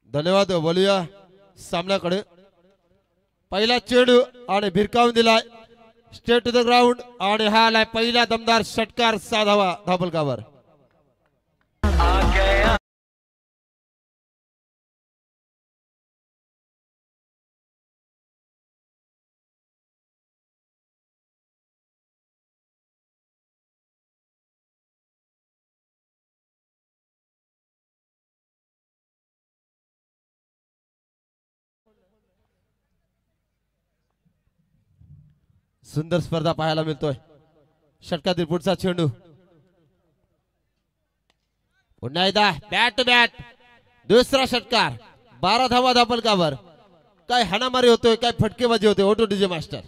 धन्यवाद. बोलूया सामन्याकडे. पहिला चेंडू आणि भिरकावून दिलाय स्ट्रेट टू द ग्राउंड आणि हा आलाय पहिला दमदार षटकार. 6 धावा धापलकावर. सुंदर स्पर्धा पाहायला मिळतोय. षटकातील पुढचा चेंडू पुन्हा एकदा बॅट टू बॅट. दुसरा षटकार. 12 धावा धापलकावर. काय हाणामारी होतोय, काय फटकेबाजी होते. Auto DJ master.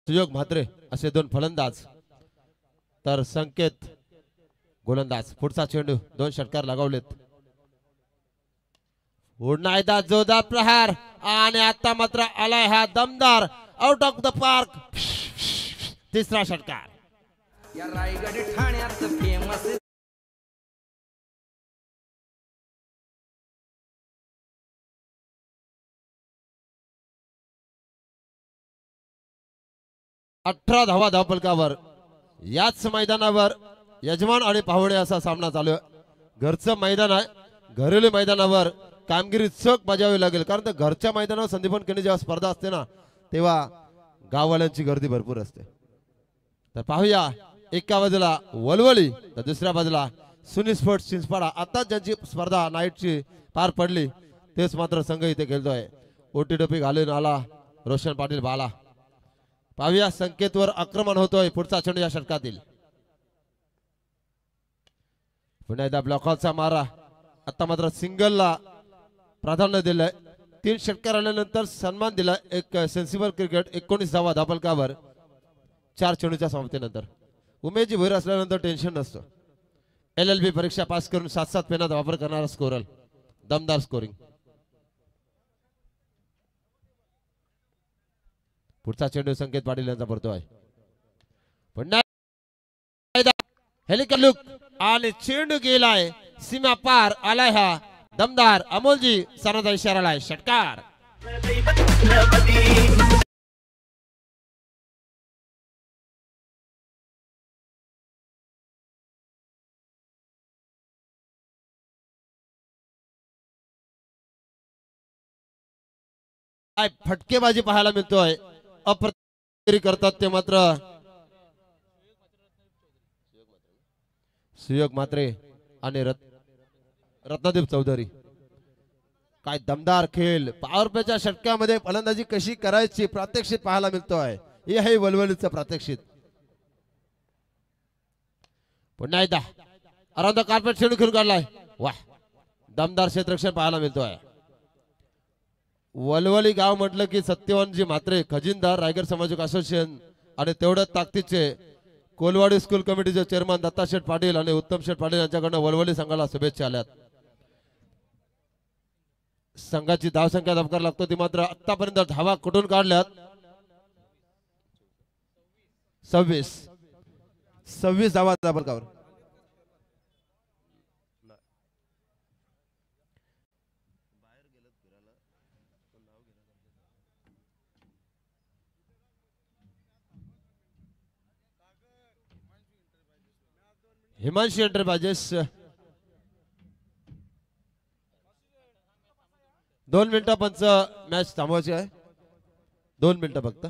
Suyog Mhatre असे 2 फलंदाज तर संकेत गोलंदाज. पुढचा चेंडू 2 षटकार लगावलेत. पुन्हा एकदा जोरदार प्रहार आणि आता मात्र आलाय हा दमदार आउट ऑफ द पार्क. तिसरा षटकार. या रायगड ठाण्यात फेमस 18 धावा धावपलकावर. याच मैदानावर यजमान आणि पाहुणे असा सामना चालू आहे. घरचं मैदान आहे. घरेलू मैदानावर कामगिरी चोख बजावी लागेल, कारण तर घरच्या मैदानावर संदीपन केनी जेव्हा स्पर्धा असते ना तेव्हा गाववाल्यांची गर्दी भरपूर असते. तर पाहूया एका बाजूला वलवली तर दुसऱ्या बाजूला सुनी स्पोर्ट्स चिंचपाडा. आता ज्यांची स्पर्धा नाईटची पार पडली तेच मात्र संघ इथे खेळतोय. ओटीडोपी घालून आला रोशन पाटील बाला. पाहूया संकेतवर आक्रमण होतोय. पुढचा चेंडू या षटकातील. पुन्हा एकदा ब्लॉकचा मारा. आता मात्र सिंगलला प्राधान्य दिलंय. 3 षटकार आल्यानंतर सन्मान दिला. एक सेन्सिबल क्रिकेट. 19 धावा धापलकावर 4 चेंडूच्या समाप्तीनंतर. उमेदची भर असल्यानंतर टेन्शन नसतं. LLB परीक्षा पास करून 7-7 पेनाचा वापर करणारा स्कोरर. दमदार स्कोरिंग. पुढचा चेंडू संकेत पाटील यांचा पडतो आहे. पुन्हा हेलिकॉप्टर लुक आणि चेंडू गेलाय सीमा पार. आलाय हा दमदार अमोलजी सरांचा इशारा आलाय. षटकार. फटकेबाजी पाहायला मिळतोय. अप्रतिकारी करतात ते मात्र सुयोग म्हात्रे आणि रत्नदीप चौधरी. काय दमदार खेळ. पॉवर प्लेच्या षटकामध्ये फलंदाजी कशी करायची प्रात्यक्षिक पाहायला मिळतोय. हे आहे वलवलीचं प्रात्यक्षिक. पुन्हा एकदा अराउंड द कार्पेट चेंडू खेळून काढलाय. वाह, दमदार क्षेत्ररक्षण पाहायला मिळतोय. वलवली गाव म्हटलं की सत्यवानजी म्हात्रे खजिनदार रायगड सामाजिक असोसिएशन आणि तेवढ्याच ताकदीचे कोलवाडी स्कूल कमिटीचे चेअरमन दत्ताशेठ पाटील आणि उत्तम शेठ पाटील यांच्याकडून वलवली संघाला शुभेच्छा आल्यात. संघाची धावसंख्या धबकार लागतो ती मात्र आतापर्यंत धावा कुठून काढल्यात. 26 धावा धाबकावर. हिमांशी एंटरप्राइजेस 2 मिनिटं पंच मॅच थांबवायची आहे. 2 मिनिटं फक्त.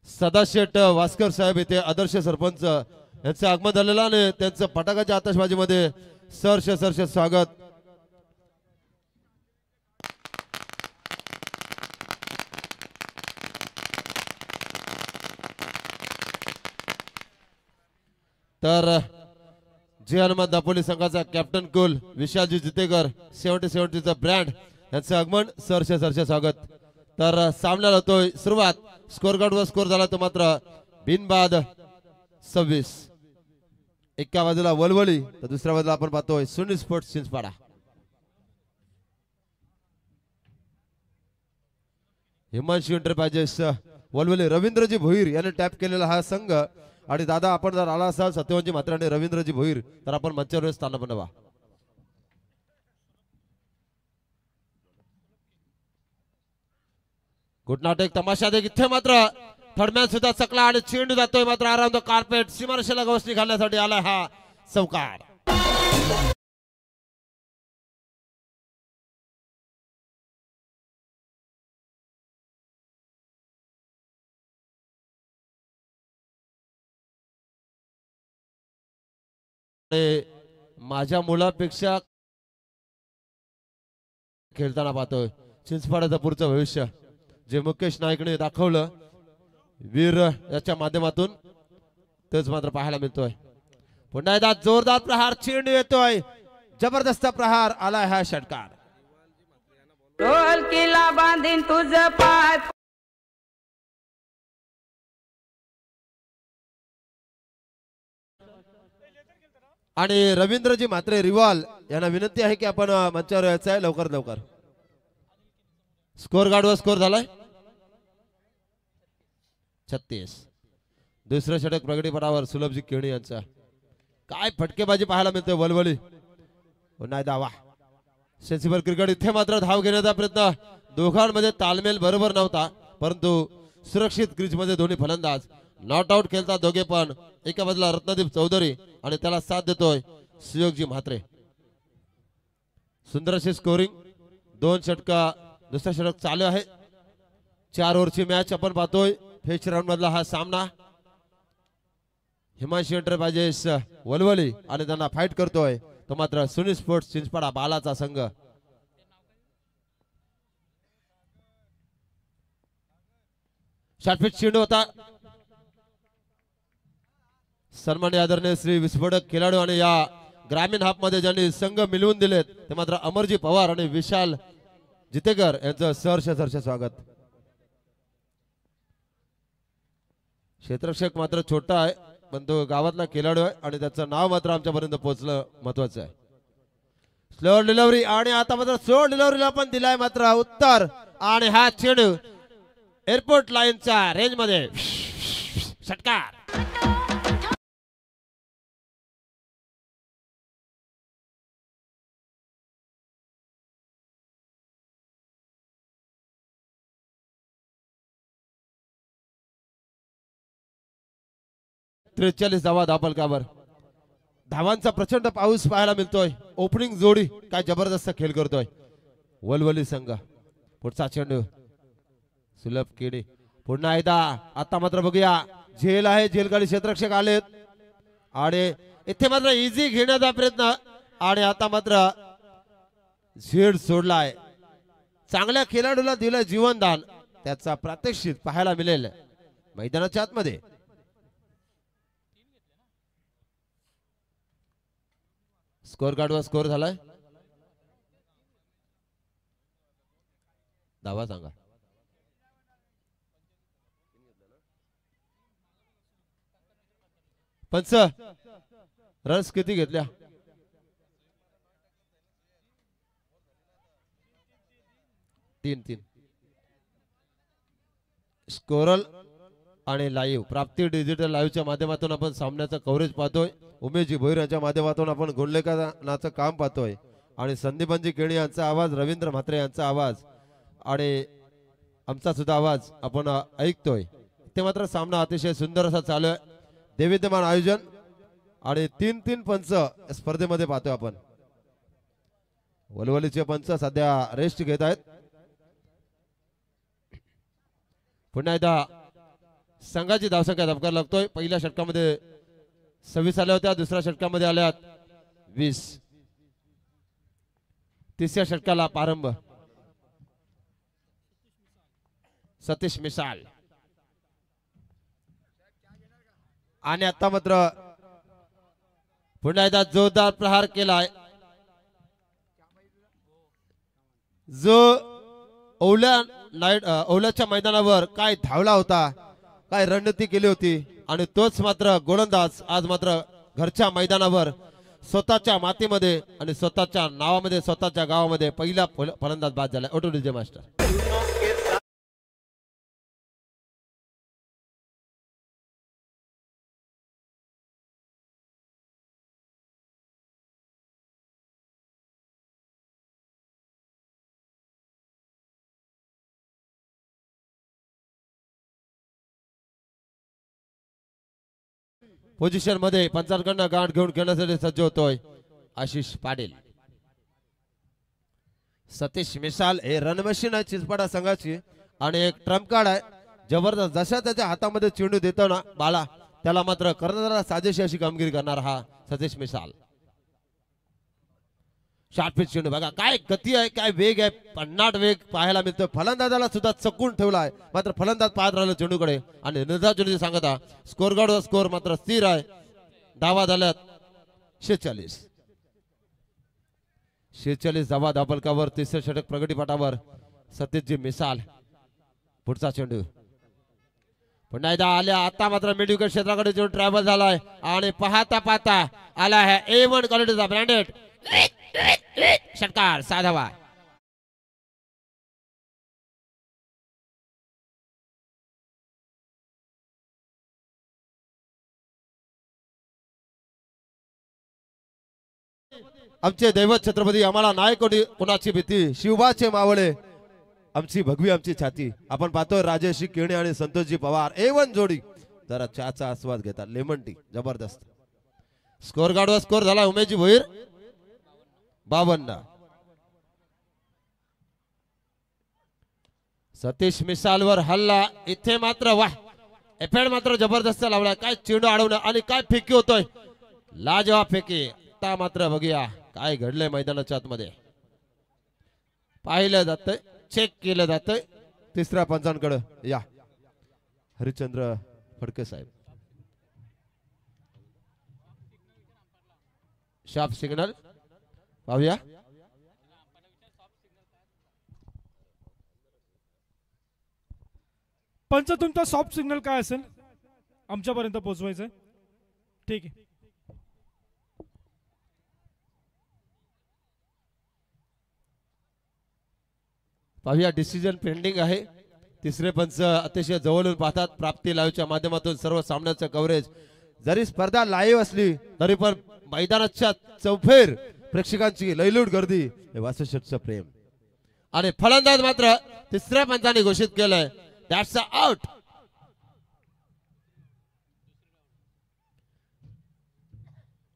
सदाशेठ वास्कर साहेब इथे आदर्श सरपंच यांचं आगमन झालेलं आणि त्यांचं फटाक्याच्या आतषबाजीमध्ये सहर्ष स्वागत. तर जे हनुमान दापोली संघाचा कॅप्टन कुल विशालजी जितेकर 70-70 चा ब्रँड यांचं आगमन सरसे स्वागत. तर सामन्याला होतोय सुरुवात. स्कोर कार्ड वर स्कोर झाला तो मात्र बिनबाद 26. एका बाजूला वलवली तर दुसऱ्या बाजूला आपण पाहतोय सुनील स्पोर्ट्स चिंचपाडा. हिमांशू एंटरप्राइजेस वलवली रवींद्रजी भोईर यांनी टॅप केलेला हा संघ. आणि दादा आपण जर आला असाल सत्यवंजी म्हात्रे आणि रवींद्रजी भोईर तर आपण मंचावर स्थान बनवा. गुटनाटक तमाशा देख इथे मात्र थर्डमॅन सुद्धा चकला आणि चेंडू जातोय मात्र अराउंड द कार्पेट सीमारेषेला गवसणी घालण्यासाठी आलाय हा चौकार. माझ्या मुलापेक्षा खेळताना पाहतोय चिंचपाड्याचं पुढचं भविष्य जे मुकेश नाईकने दाखवलं वीर याच्या माध्यमातून तेच मात्र पाहायला मिळतोय. पुन्हा एकदा जोरदार प्रहार चेंडू येतोय जबरदस्त प्रहार आलाय हा षटकार. ढोलकीला बांधीन तुझं पाय आणि रवींद्रजी म्हात्रे रिवाल यांना विनंती आहे की आपण मंचावर यायचं आहे लवकर लवकर. स्कोर कार्डवर स्कोर झालाय 36. दुसरं षटक प्रगतीपटावर सुलभजी केणी यांचा. काय फटकेबाजी पाहायला मिळते वलवली. पुन्हा दावा सेन्सिबल क्रिकेट. इथे मात्र धाव घेण्याचा प्रयत्न दोघांमध्ये तालमेल बरोबर नव्हता परंतु सुरक्षित क्रीज मध्ये दोन्ही फलंदाज नॉट आउट खेळतात दोघे पण. एका बाजूला रत्नदीप चौधरी आणि त्याला साथ देतोय सुयोगजी म्हात्रे. सुंदर अशी स्कोरिंग. 2 षटका दुसरा षटक चालू आहे. 4 ओव्हरची मॅच आपण पाहतोय. फेच राऊंड मधला हा सामना. हिमांशू एंटरप्राइजेस वलवली आणि त्यांना फाईट करतोय तो मात्र सुनील स्पोर्ट्स चिंचपाडा बालाचा संघ. शॉर्टपिच चेंडू होता. सन्मान्य आदरणीय श्री विस्फोटक खेळाडू आणि या ग्रामीण हाफ मध्ये ज्यांनी संघ मिळवून दिलेत ते मात्र अमरजी पवार आणि विशाल जितेकर यांचं सहर्ष स्वागत. क्षेत्ररक्षक मात्र छोटा आहे पण तो गावातला खेळाडू आहे आणि त्याचं नाव मात्र आमच्यापर्यंत पोहोचलं महत्वाचं आहे. स्लो डिलिव्हरी आणि आता मात्र स्लो डिलिव्हरीला पण दिलाय मात्र उत्तर आणि हा चेंडू एअरपोर्ट लाईनच्या रेंज मध्ये षटकार. त्रेचाळीस धावा धापलकावर. धावांचा प्रचंड पाऊस पाहायला मिळतोय. ओपनिंग जोडी काय जबरदस्त खेळ करतोय वलवली संघ. पुढचा चेंडू सुलभ केडी. पुन्हा एकदा आता मात्र बघूया झेल आहे. झेलगाडी क्षेत्ररक्षक आलेत आणि इथे मात्र इझी घेण्याचा प्रयत्न आणि आता मात्र झेड सोडलाय. चांगल्या खेळाडूला दिलं जीवनदान त्याचा प्रात्यक्षिक पाहायला मिळेल मैदानाच्या आतमध्ये. स्कोर कार्डवर स्कोर झालाय. धावा सांगा. पंच रन्स किती घेतल्या? 3-3. स्कोरल आणि लाईव्ह प्राप्ती डिजिटल लाईव्हच्या माध्यमातून आपण सामन्याचं कव्हरेज पाहतोय. उमेशजी भोईर यांच्या माध्यमातून आपण गुणलेखनाचं काम पाहतोय आणि संदीपांजी केणी यांचा आवाज, रवींद्र म्हात्रे यांचा आवाज आणि आमचा सुद्धा आवाज आपण ऐकतोय. ते मात्र सामना अतिशय सुंदर असा चालू आहे. दैविध्यमान आयोजन आणि 3-3 पंच स्पर्धेमध्ये पाहतोय आपण. वलवलीचे पंच सध्या रेस्ट घेत आहेत. पुन्हा एकदा संघाची धावसंख्या धबकार लागतोय. पहिल्या षटकामध्ये 26 आल्या होत्या, दुसऱ्या षटकामध्ये आल्यात 20. तिसऱ्या षटकाला प्रारंभ. सतीश मिसाल आणि आता मात्र पुन्हा एकदा जोरदार प्रहार केलाय जो ओवल्याच्या मैदानावर काय धावला होता, काय रणनीती केली होती आणि तोच मात्र गोलंदाज आज मात्र घरच्या मैदानावर स्वतःच्या मातीमध्ये आणि स्वतःच्या नावामध्ये स्वतःच्या गावामध्ये पहिला फलंदाज बाद झाला. Auto DJ master. पोझिशन मध्ये पंचांकडनं गाठ घेऊन खेळण्यासाठी सज्ज होतोय आशिष पाटील. सतीश मिसाल हे रणमशीन आहे चिंचपाडा संघाची आणि एक ट्रम्प कार्ड आहे जबरदस्त. जशा त्याच्या हातामध्ये चेंडू देतो ना बाला त्याला मात्र कर्णधाराला साजेशी अशी कामगिरी करणार हा सतीश मिसाल. शॉर्ट पिच चेंडू बघा काय गती आहे, काय वेग आहे, पन्नाट वेग पाहायला मिळतो. फलंदाजाला सुद्धा चकून ठेवला आहे मात्र फलंदाज पाहत राहिला चेंडूकडे आणि निर्धार चेंडू सांगता स्कोर गार्ड स्कोर मात्र स्थिर आहे. धावा झाल्यात 46 धावा धापलकावर. तिसरे षटक प्रगतीपटावर सतीशजी मिसाल. पुढचा चेंडू पुन्हा एकदा आल्या. आता मात्र मिड विकेट क्षेत्राकडे चेंडू ट्रॅव्हल झालाय आणि पाहता पाहता आला आहे A1 क्वालिटीचा ब्रँडेड षटकार साधावा. आमचे दैवत छत्रपती आम्हाला नाही कोणाची भीती, शिवबाचे मावळे आमची भगवी आमची छाती. आपण पाहतोय राजेशी केणे आणि संतोषजी पवार A1 जोडी जरा चहाचा आस्वाद घेतात. लेमन टी जबरदस्त. स्कोर गाडवा स्कोर झाला उमेशजी भोईर 52. सतीश मिसालवर हल्ला इथे मात्र वाह एफेड मात्र जबरदस्त लावलाय. काय चेंडू अडवणं आणि काय फेकी होतोय, लाजवाब फेकी. आता मात्र बघूया काय घडलंय मैदानाच्या आतमध्ये. पाहिलं जातंय, चेक केलं जातंय. तिसऱ्या पंचांकडे या हरिश्चंद्र फडके साहेब. शार्प सिग्नल पाहूया. पंच तुमचा सॉफ्ट सिग्नल काय असेल आमच्यापर्यंत पोहोचवायचं. ठीक आहे. पाहूया डिसिजन पेंडिंग आहे. तिसरे पंच अतिशय जवळून पाहतात. प्राप्ती लाईव्हच्या माध्यमातून सर्व सामन्याचं कव्हरेज. जरी स्पर्धा लाईव्ह असली तरी पण मैदानाच्या चौफेर प्रेक्षकांची लयलूट गर्दी हे वासुशेठचं प्रेम. आणि फलंदाज मात्र तिसऱ्या पंचाने घोषित केलंय दॅट्स अ आउट.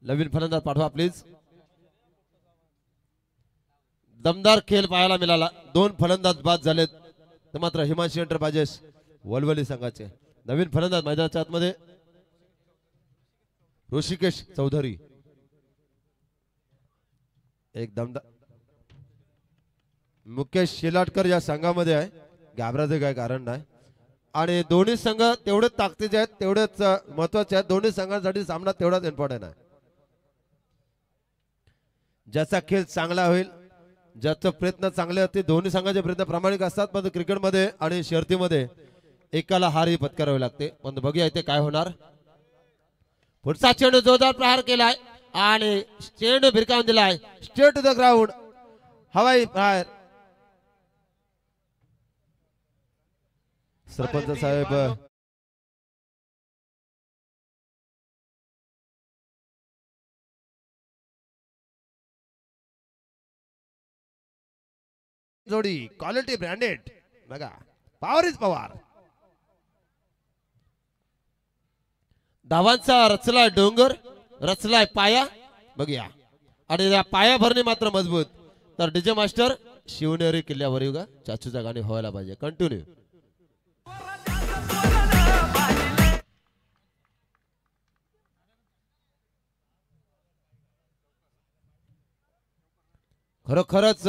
नवीन फलंदाज पाठवा प्लीज. दमदार खेळ पाहायला मिळाला. 2 फलंदाज बाद झालेत तर मात्र हिमांशी एंटरप्राइजेस वलवली संघाचे नवीन फलंदाज मैदानाच्या आतमध्ये ऋषिकेश चौधरी. एक दमदार मुकेश शिलाटकर या संघामध्ये आहे, घाबरायचं काय कारण नाही. आणि दोन्ही संघ तेवढेच ताकदीचे आहेत, तेवढेच महत्वाचे आहेत. दोन्ही संघांसाठी सामना तेवढाच इम्पॉर्टंट आहे. ज्याचा खेळ चांगला होईल, ज्याचे प्रयत्न चांगले असतील, दोन्ही संघाचे प्रयत्न प्रामाणिक असतात. पण क्रिकेटमध्ये आणि शर्यतीमध्ये एकाला हारही पत्करावी लागते. पण बघूया इथे काय होणार. पुढचा चेंडू जोरदार प्रहार केलाय आणि चेंडू भिरकावून दिलाय स्ट्रेट टू द ग्राउंड. हवाई प्रहार. सरपंच साहेब जोडी क्वालिटी ब्रँडेड बघा. Power is power. धावांचा रचलाय डोंगर, रचलाय पाया बघूया. आणि या पाया भरणी मात्र मजबूत. तर डीजे मास्टर शिवनेरी किल्ल्यावर येऊ का चाचूचा गाणी व्हायला पाहिजे. कंटिन्यू. खरोखरच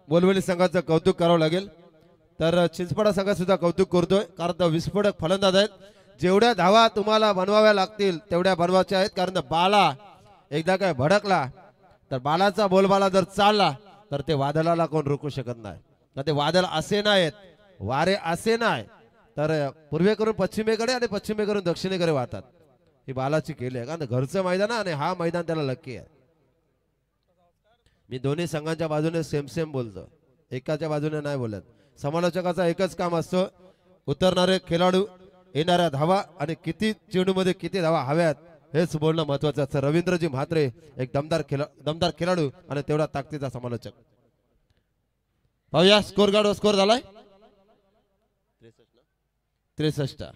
बोलवली संघाचं कौतुक करावं लागेल. तर चिंचपाडा संघात सुद्धा कौतुक करतोय कारण विस्फोटक फलंदाज आहेत. जेवढ्या धावा तुम्हाला बनवाव्या लागतील तेवढ्या बनवायच्या आहेत. कारण बाला एकदा काय भडकला तर बालाचा बोलबाला जर चालला तर ते वादळाला कोण रोखू शकत नाही. तर ते वादळ असे नाहीत, वारे असे नाही तर पूर्वेकडून पश्चिमेकडे आणि पश्चिमेकडून दक्षिणेकडे वाहतात. ही बालाची केली आहे कारण घरचं मैदान आहे आणि हा मैदान त्याला लक्की आहे. मी दोन्ही संघांच्या बाजूने सेम सेम बोलतो, एकाच्या बाजूने नाही बोलत. समालोचकाचा एकच काम असतं, उतरणारे खेळाडू, येणाऱ्या धावा आणि किती चेंडूमध्ये किती धावा हव्यात हेच बोलणं महत्वाचं असतं. रवींद्रजी म्हात्रे एक दमदार खेळाडू आणि तेवढा ताकदीचा समालोचक. पाहूया स्कोर कार्ड स्कोर झालाय 63.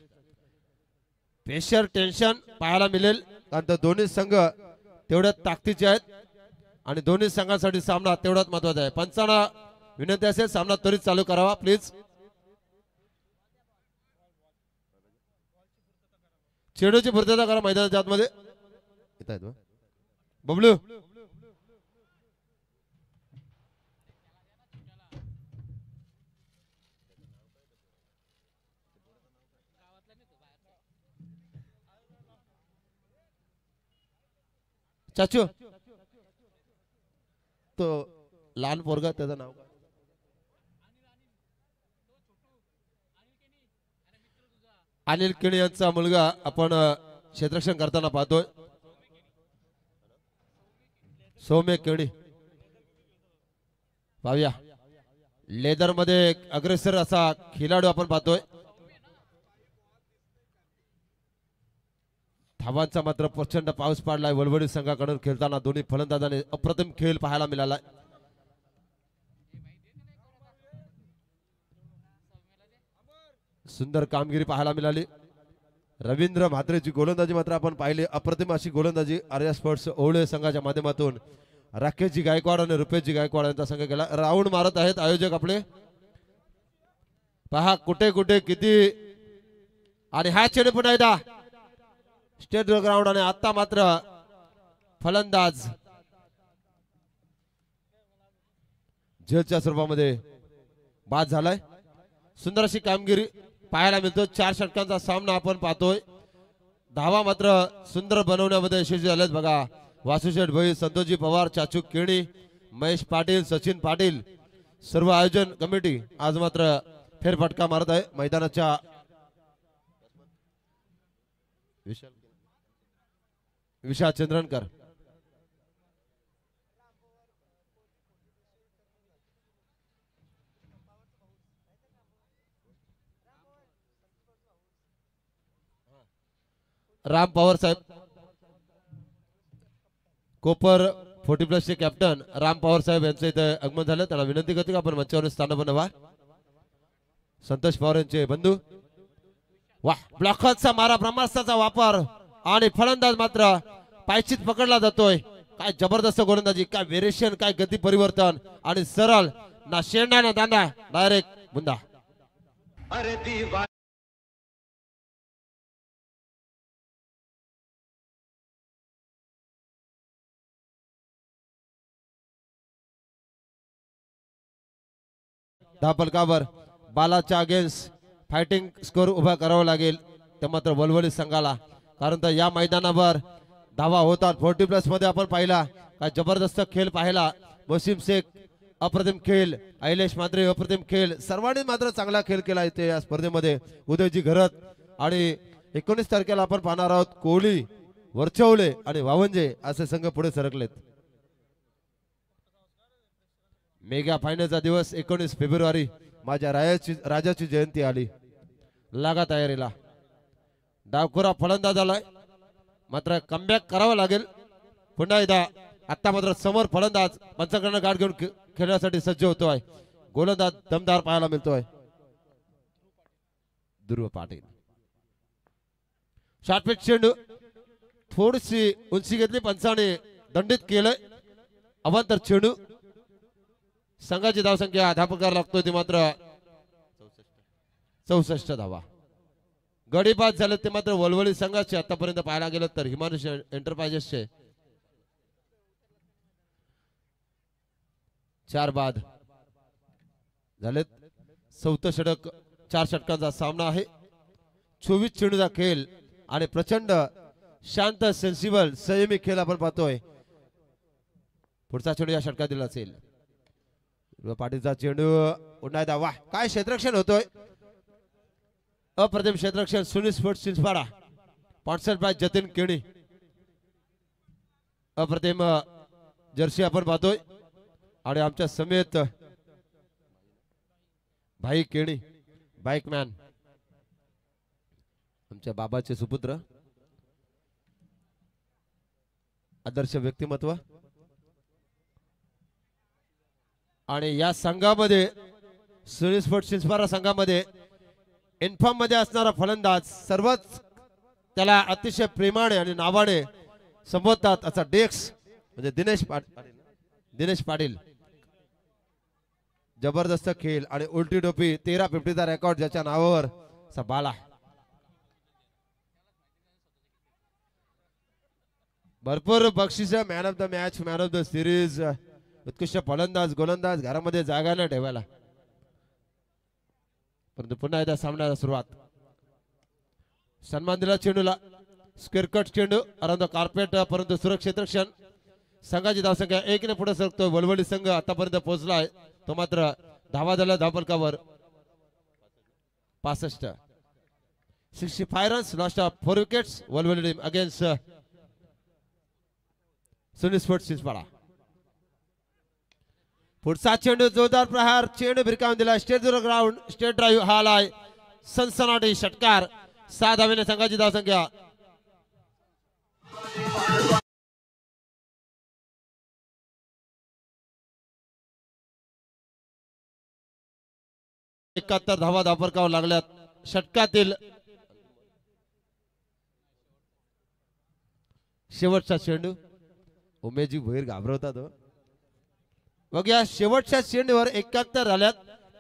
प्रेशर टेन्शन पाहायला मिळेल कारण तर दोन्ही संघ तेवढ्याच ताकदीचे आहेत आणि दोन्ही संघांसाठी सामना तेवढाच महत्वाचा आहे. पंचांना विनंती असेल सामना त्वरित चालू करावा प्लीज. चेंडूची पूर्तता करा मैदानाच्या आतमध्ये. येत आहेत बबलू. चाचू तो लहान पोरगा त्याचं नाव काय? अनिल केणी यांचा मुलगा आपण क्षेत्ररक्षण करताना पाहतोय. सौम्य केणी. पाहूया लेदर मध्ये एक अग्रेसर असा खेळाडू आपण पाहतोय. धावांचा मात्र प्रचंड पाऊस पडलाय वलवडी संघाकडून खेळताना. दोन्ही फलंदाजाने अप्रतिम खेळ पाहायला मिळाला. सुंदर कामगिरी पाहायला मिळाली. रवींद्र म्हात्रेची गोलंदाजी मात्र आपण पाहिली, अप्रतिम अशी गोलंदाजी आर्या स्पोर्ट्स ओवळे संघाच्या माध्यमातून राकेशजी गायकवाड आणि रुपेशजी गायकवाड यांचा संघ केला. राऊंड मारत आहेत आयोजक आपले. पहा कुठे कुठे किती आणि हा चेंडू पुन्हा एकदा स्टेट ग्राउंड आणि आता मात्र फलंदाज झेलच्या स्वरूपामध्ये बाद झालाय. सुंदर अशी कामगिरी पाहायला मिळतो. 4 षटकांचा सामना आपण पाहतोय. धावा मात्र सुंदर बनवण्यामध्ये यशस्वी झालेत बघा. वासुशेठ भोई, संतोषजी पवार, चाचू केणी, महेश पाटील, सचिन पाटील, सर्व आयोजन कमिटी आज मात्र फेरफटका मारत आहे मैदानाच्या. विशाल चंद्रनकर. राम पवार साहेब कोपर 40+ चे कॅप्टन राम पवार साहेब यांचे इथे आगमन झालं. त्यांना विनंती करतो की आपण मंचावर स्थान बनवा. संतोष पवार यांचे बंधू. वा ब्लॉकचा मारा, ब्रह्मास्त्राचा वापर आणि फलंदाज मात्र पायचीत पकडला जातोय. काय जबरदस्त गोलंदाजी, काय व्हेरिएशन, काय गती परिवर्तन आणि सरळ ना शेंडा ना दांडा डायरेक्ट बुंदा. धापलकावर बालाच्या अगेन्स्ट फायटिंग स्कोर उभा करावा लागेल ते मात्र वलवली संघाला. कारण तर या मैदानावर धावा होतात. 40+ मध्ये आपण पाहिला काय जबरदस्त खेळ पाहिला. वसीम शेख अप्रतिम खेळ, ऐलेश मात्रे अप्रतिम खेळ, सर्वांनी मात्र चांगला खेळ केला इथे या स्पर्धेमध्ये. उदयजी घरत आणि 19 तारखेला आपण पाहणार आहोत कोहली, वरचवले आणि वावंजे असे संघ पुढे सरकलेत. मेगा फायनलचा दिवस 19 फेब्रुवारी माझ्या राजाची जयंती आली. लागा तयारीला. डावखुरा फलंदाज आलाय मात्र कमबॅक करावा लागेल पुन्हा एकदा. आता मात्र समोर फलंदाज पंचाकडनं गाठ घेऊन खेळण्यासाठी सज्ज होतोय. गोलंदाज दमदार पाहायला मिळतोय ध्रुव पाटील. शॉर्टपिच चेंडू थोडीशी उंची घेतली, पंचाने दंडित केलंय. अवांतर चेंडू. संघाची धावसंख्या धापकार लागतोय ती मात्र 64 धावा. गडी बाद झाले ते मात्र वलवली संघाचे आतापर्यंत पाहायला गेलं तर हिमांशु एंटरप्राइजेसचे 4 बाद झालेत. 4थं षटक 4 षटकांचा सामना आहे. 24 चेंडूचा खेळ आणि प्रचंड शांत सेन्सिबल संयमी खेळ आपण पाहतोय. पुढचा चेंडू या षटकात दिला असेल. पाटीलचा चेंडू पुन्हा एकदा वाह काय क्षेत्ररक्षण होतोय. अप्रतिम क्षेत्ररक्षण Sunil sports Chinchpada sponsored by Jatin Keni. अप्रतिम जर्सी आपण पाहतोय आणि आमच्या समेत भाई केणी बाईकमॅन आमच्या बाबाचे सुपुत्र आदर्श व्यक्तिमत्व. आणि या संघामध्ये सुनील स्पोर्ट्स चिंचपाडा संघामध्ये इन्फॉर्म मध्ये असणारा फलंदाज सर्वच त्याला अतिशय प्रेमाने आणि नावाने संबोधतात असा डेक्स म्हणजे दिनेश पाटील. जबरदस्त खेळ आणि उलटी टोपी 1350चा रेकॉर्ड ज्याच्या नावावर असा बाला. भरपूर बक्षीस man of the match man of the series उत्कृष्ट फलंदाज गोलंदाज घरामध्ये जागा नाही ठेवायला. परंतु पुन्हा एकदा सामन्याला सुरुवात. सन्मान दिला चेंडूला स्क्वेअर कट चेंडू अराउंड द कार्पेट परंतु सुरक्षित रक्षण. संघाची धावसंख्या 1 ने पुढे सरकतो. वलवली संघ आतापर्यंत पोहोचलाय तो मात्र धावा झाला धावफलकावर 65. 65 runs lost of 4 wickets Walvali team against Sunil sports Chinchpada. पुढचा चेंडू जोरदार प्रहार चेंडू भिरकावून दिला. स्टेट ग्राउंड स्टेट ड्राईव्ह हा आलाय सनसनाटी षटकार. 6 धावेने संघाची धावसंख्या. एकाहत्तर धावा धावफलकावर लागल्यात षटकातील शेवटचा चेंडू. उमेशजी भैर घाबरवतात. मग या शेवटच्या चेंडूवर 71 झाल्यात.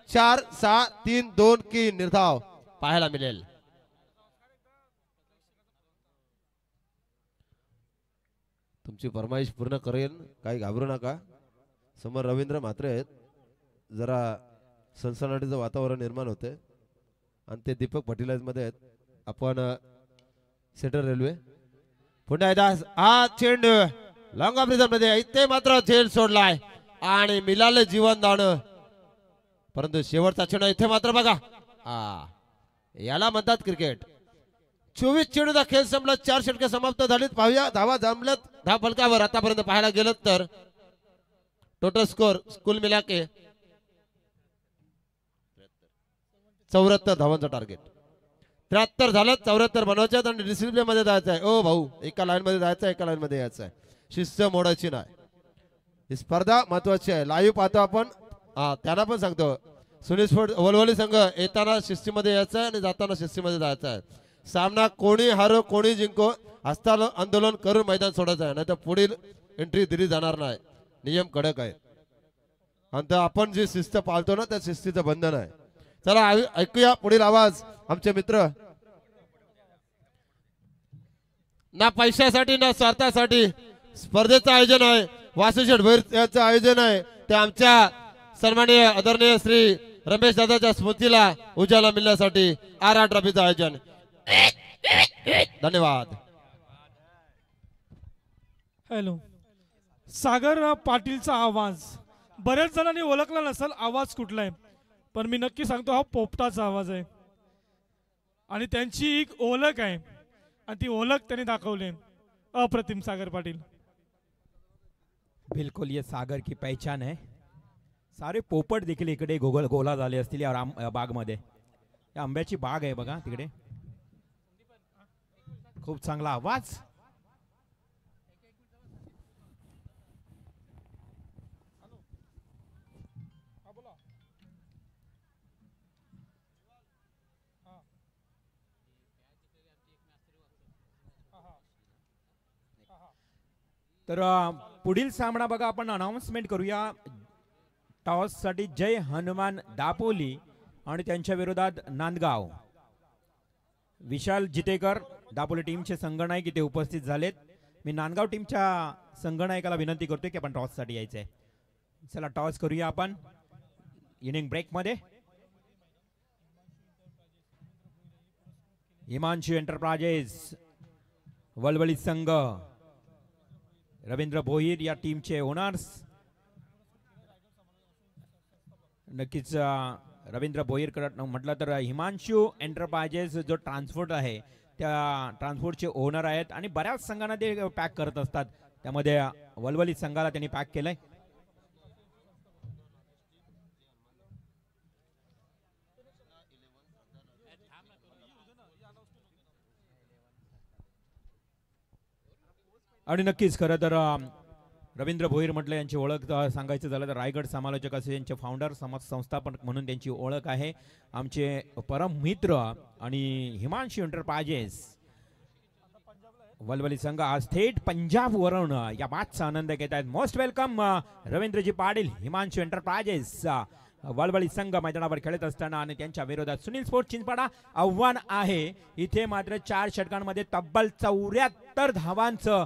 4, 6, 3, 2 की निर्धाव पाहायला मिळेल. तुमची फरमाईश पूर्ण करेन काही घाबरू नका. समोर रवींद्र म्हात्रे आहेत. जरा सनसनाटीचं वातावरण निर्माण होते आणि ते दीपक फर्टिलाइज मध्ये आहेत. आपण सेंट्रल रेल्वे पुन्हा एकदा हा चेंडू लॉंग ऑफ रिझर्व मध्ये इथे मात्र झेल सोडलाय आणि मिळाले जीवन दान. परंतु शेवटचा चेंडू इथे मात्र बघा याला म्हणतात क्रिकेट. 24 चेंडूचा खेळ संपला. 4 षटके समाप्त झालीत. पाहूया धावा जमल्यात धाव फलकावर. आतापर्यंत पाहायला गेलं तर टोटल स्कोर कुल मिला के 74 धावांचा टार्गेट. 73 झालं. 74 बनवायचे आणि डिसिप्लिन मध्ये जायचं आहे. ओ भाऊ एका लाईन मध्ये जायचं एका लाईन मध्ये यायचं आहे. शिस्त मोडायची नाही. ही स्पर्धा महत्वाची आहे. लाईव्ह पाहतो आपण. त्यांना पण सांगतो सुनील स्पोर्ट्स वलवली संघ येताना शिस्तीमध्ये यायचं आहे आणि जाताना शिस्तीमध्ये जायचं आहे. सामना कोणी हारो कोणी जिंको हस्तांदोलन आंदोलन करून मैदान सोडायचं आहे. नाही तर पुढील एंट्री दिली जाणार नाही. नियम कडक आहे आणि आपण जी शिस्त पाळतो ना त्या शिस्तीचं बंधन आहे. चला ऐकूया पुढील आवाज. आमचे मित्र ना पैशासाठी ना स्वार्थासाठी स्पर्धेचं आयोजन आहे. वासुशेठ भैर याचं आयोजन आहे. ते आमच्या सन्माननीय आदरणीय श्री रमेश दादाच्या स्मृतीला उजाला मिळण्यासाठी आर ट्रॉफीचं आयोजन. धन्यवाद. हॅलो सागर पाटीलचा आवाज बऱ्याच जणांनी ओळखला नसेल आवाज कुठला आहे पण मी नक्की सांगतो हा पोपटाचा आवाज आहे आणि त्यांची एक ओळख आहे आणि ती ओळख त्यांनी दाखवली. अप्रतिम सागर पाटील. बिल्कुल ये सागर की पहचान है. सारे पोपट देखील इकडे गोला झाले असतील या बागमध्ये. या आंब्याची बाग आहे बघा तिकडे. खूप चांगला आवाज. तर पुढील सामना बघा आपण अनाउन्समेंट करूया. टॉस साठी जय हनुमान दापोली आणि त्यांच्या विरोधात नांदगाव. विशाल जितेकर दापोली टीमचे संघनायक इथे उपस्थित झालेत. मी नांदगाव टीमच्या संघनायकाला विनंती करतोय की आपण टॉस साठी यायचंय. चला टॉस करूया आपण इनिंग ब्रेक मध्ये. हिमांशू एंटरप्राइजेस वलवली संघ रवींद्र भोईर या टीमचे ओनर्स. नक्कीच रवींद्र भोईरकडे म्हटलं तर हिमांशू एंटरप्राइजेस जो ट्रान्सपोर्ट आहे त्या ट्रान्सपोर्टचे ओनर आहेत आणि बऱ्याच संघांना ते पॅक करत असतात. त्यामध्ये वलवली संघाला त्यांनी पॅक केलंय. आणि नक्कीच खरं तर रवींद्र भोईर म्हटलं यांची ओळख सांगायचं झालं तर रायगड समालोचक असे यांचे फाउंडर संस्थापक म्हणून त्यांची ओळख आहे. आमचे परम मित्र आणि हिमांशू एंटरप्राइजेस वलवली संघ आज थेट पंजाब वरून या मॅचचा आनंद घेत आहेत. Most welcome Ravindraji Patil Himanshu enterprises. Walvali संघ मैदानावर खेळत असताना आणि त्यांच्या विरोधात सुनील स्पोर्ट चिंचपाडा आव्हान आहे. इथे मात्र 4 षटकांमध्ये तब्बल 74 धावांचं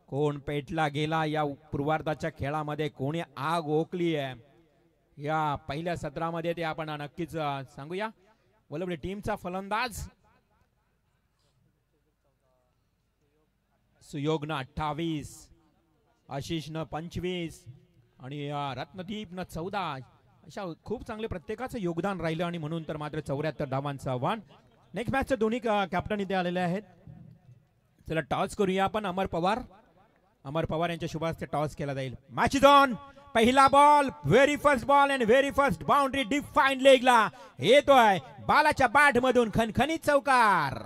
कोण पेटला गेला. या पूर्वार्धाच्या खेळामध्ये कोणी आग ओकली आहे या पहिल्या सत्रामध्ये ते आपण नक्कीच सांगूया. वलवली टीमचा फलंदाज सुयोगनं 28, आशिषनं 25 आणि रत्नदीपनं 14. अशा खूप चांगले प्रत्येकाचं योगदान राहिलं आणि म्हणून तर मात्र 74 धावांचं आव्हान. नेक्स्ट मॅचचे दोन्ही कॅप्टन इथे आलेले आहेत. चला टॉस करूया आपण. अमर पवार यांच्या शुभास्ते टॉस केला जाईल. Match is on. पहिला ball, very first ball and very first boundary डिफाईन लेगला येतोय. बालाच्या बॅट मधून खणखणीत चौकार.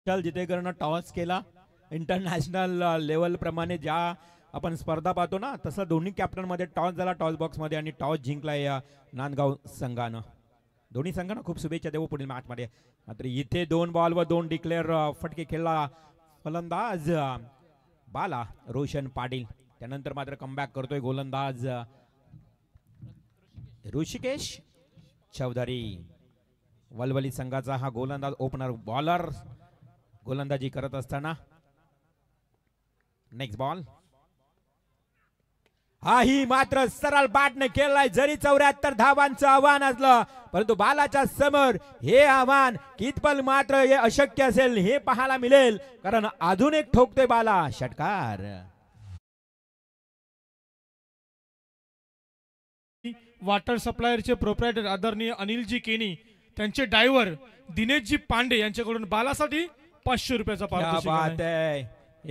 जितेकरनं टॉस केला. इंटरनॅशनल लेवल प्रमाणे ज्या आपण स्पर्धा पाहतो ना तसं दोन्ही कॅप्टन मध्ये टॉस झाला टॉस बॉक्स मध्ये आणि टॉस जिंकला या नांदगाव संघानं. दोन्ही संघांना खूप शुभेच्छा देऊ पुढील मॅच मध्ये. मात्र इथे 2 बॉल व 2 डिक्लेअर फटके खेळला फलंदाज बाला रोशन पाटील. त्यानंतर मात्र कमबॅक करतोय गोलंदाज ऋषिकेश चौधरी. वलवली संघाचा हा गोलंदाज ओपनर बॉलर गोलंदाजी करत असताना. Next ball. हाही मात्र सरळ बॅटने खेळलाय. जरी 74 धावांचं आव्हान असलं परंतु बालाच्या समोर हे आव्हान कितपल मात्र हे अशक्य असेल हे पाहायला मिळेल. कारण अजून एक ठोकतोय बाला षटकार. वॉटर सप्लायरचे प्रोप्रायटर आदरणीय अनिलजी केनी, त्यांचे ड्रायव्हर दिनेशजी पांडे यांच्याकडून बालासाठी 500 रुपयाचा पारितोषिक आहे.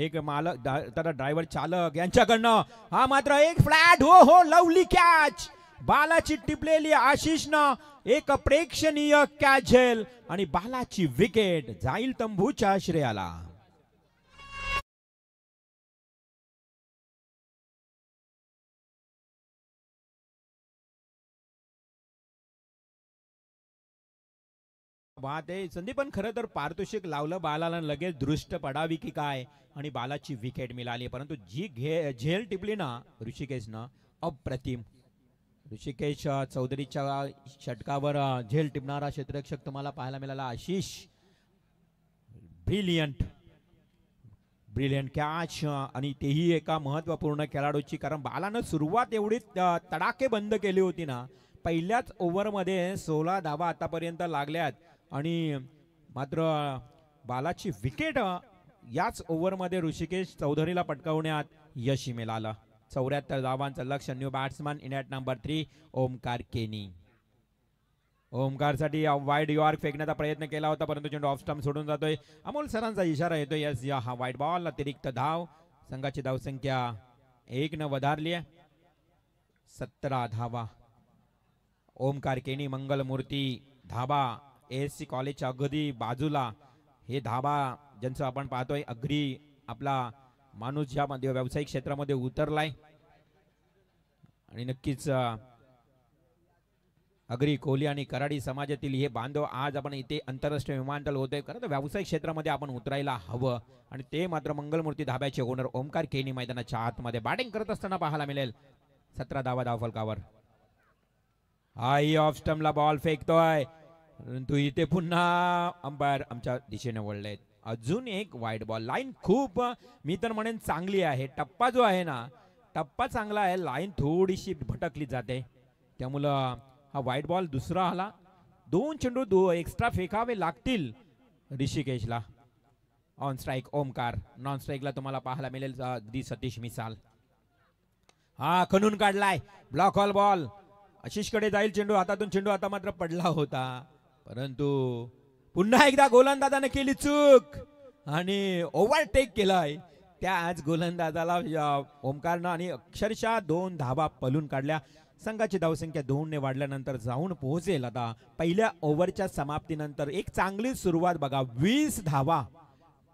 एक मालक तर ड्रायव्हर चालक यांच्याकडनं हा मात्र एक फ्लॅट. हो लवली कॅच. बालाची टिपलेली आशिषनं एक प्रेक्षणीय कॅच झेल आणि बालाची विकेट जाईल तंबूच्या श्रेयाला. बात आहे संदीप. पण खरं तर पारितोषिक लावलं बालाला लगेच दृष्ट पडावी की काय आणि बालाची विकेट मिळाली. परंतु जी झेल टिपली ना ऋषिकेशनं अप्रतिम. ऋषिकेश चौधरीच्या षटकावर झेल टिपणारा क्षेत्ररक्षक तुम्हाला पाहायला मिळाला आशिष. ब्रिलियंट कॅच आणि तेही एका महत्वपूर्ण खेळाडूची. कारण बालानं सुरुवात एवढी तडाखे बंद केली होती ना. पहिल्याच ओव्हरमध्ये 16 धावा आतापर्यंत लागल्यात आणि मात्र बालाची विकेट याच ओव्हरमध्ये ऋषिकेश चौधरीला पटकावण्यात यश मिळालं. 74 धावांचं लक्ष. New batsman in at number 3 Omkar केनी. ओमकारसाठी वाईड यॉर्क फेकण्याचा प्रयत्न केला होता परंतु चेंडू ऑफ स्टंप सोडून जातोय. अमोल सरांचा इशारा येतोय. यस हा वाईड बॉल. अतिरिक्त धाव. संघाची धावसंख्या 1 न वधारली आहे. 17 धावा. ओमकार केनी मंगलमूर्ती धाबा ASC कॉलेजच्या अगदी बाजूला हे धाबा ज्यांचं आपण पाहतोय. अगदी आपला माणूस ज्यामध्ये व्यावसायिक क्षेत्रामध्ये उतरलाय आणि नक्कीच अग्री कोहली आणि कराडी समाजातील हे बांधव आज आपण इथे आंतरराष्ट्रीय विमानतळ होतोय. खरं तर व्यावसायिक क्षेत्रामध्ये आपण उतरायला हवं आणि ते मात्र मंगलमूर्ती धाब्याचे ओनर ओमकार केनी मैदानाच्या आतमध्ये बॅटिंग करत असताना पाहायला मिळेल. 17 धावा धावफलकावर. हाई ऑफ स्टंपला बॉल फेकतोय परंतु इथे पुन्हा अंपायर आमच्या दिशेने वळलेत. अजून एक वाईड बॉल. लाईन खूप मी तर म्हणेन चांगली आहे. टप्पा जो आहे ना टप्पा चांगला आहे. लाईन थोडीशी भटकली जाते त्यामुळं हा वाईड बॉल दुसरा आला. 2 चेंडू एक्स्ट्रा फेकावे लागतील ऋषिकेशला. On strike Omkar. नॉन स्ट्राईकला तुम्हाला पाहायला मिळेल अगदी सतीश मिसाल. हा खणून काढलाय. Block all ball. आशिषकडे जाईल चेंडू. हातातून चेंडू आता मात्र पडला होता परंतु पुन्हा एकदा गोलंदाजाने केली चूक आणि ओव्हरटेक केलाय. त्या आज गोलंदाजाला ओमकारनं आणि अक्षरशः 2 धावा पलून काढल्या. संघाची धावसंख्या 2 ने वाढल्यानंतर जाऊन पोहोचेल आता पहिल्या ओव्हरच्या समाप्तीनंतर. एक चांगली सुरुवात बघा. 20 धावा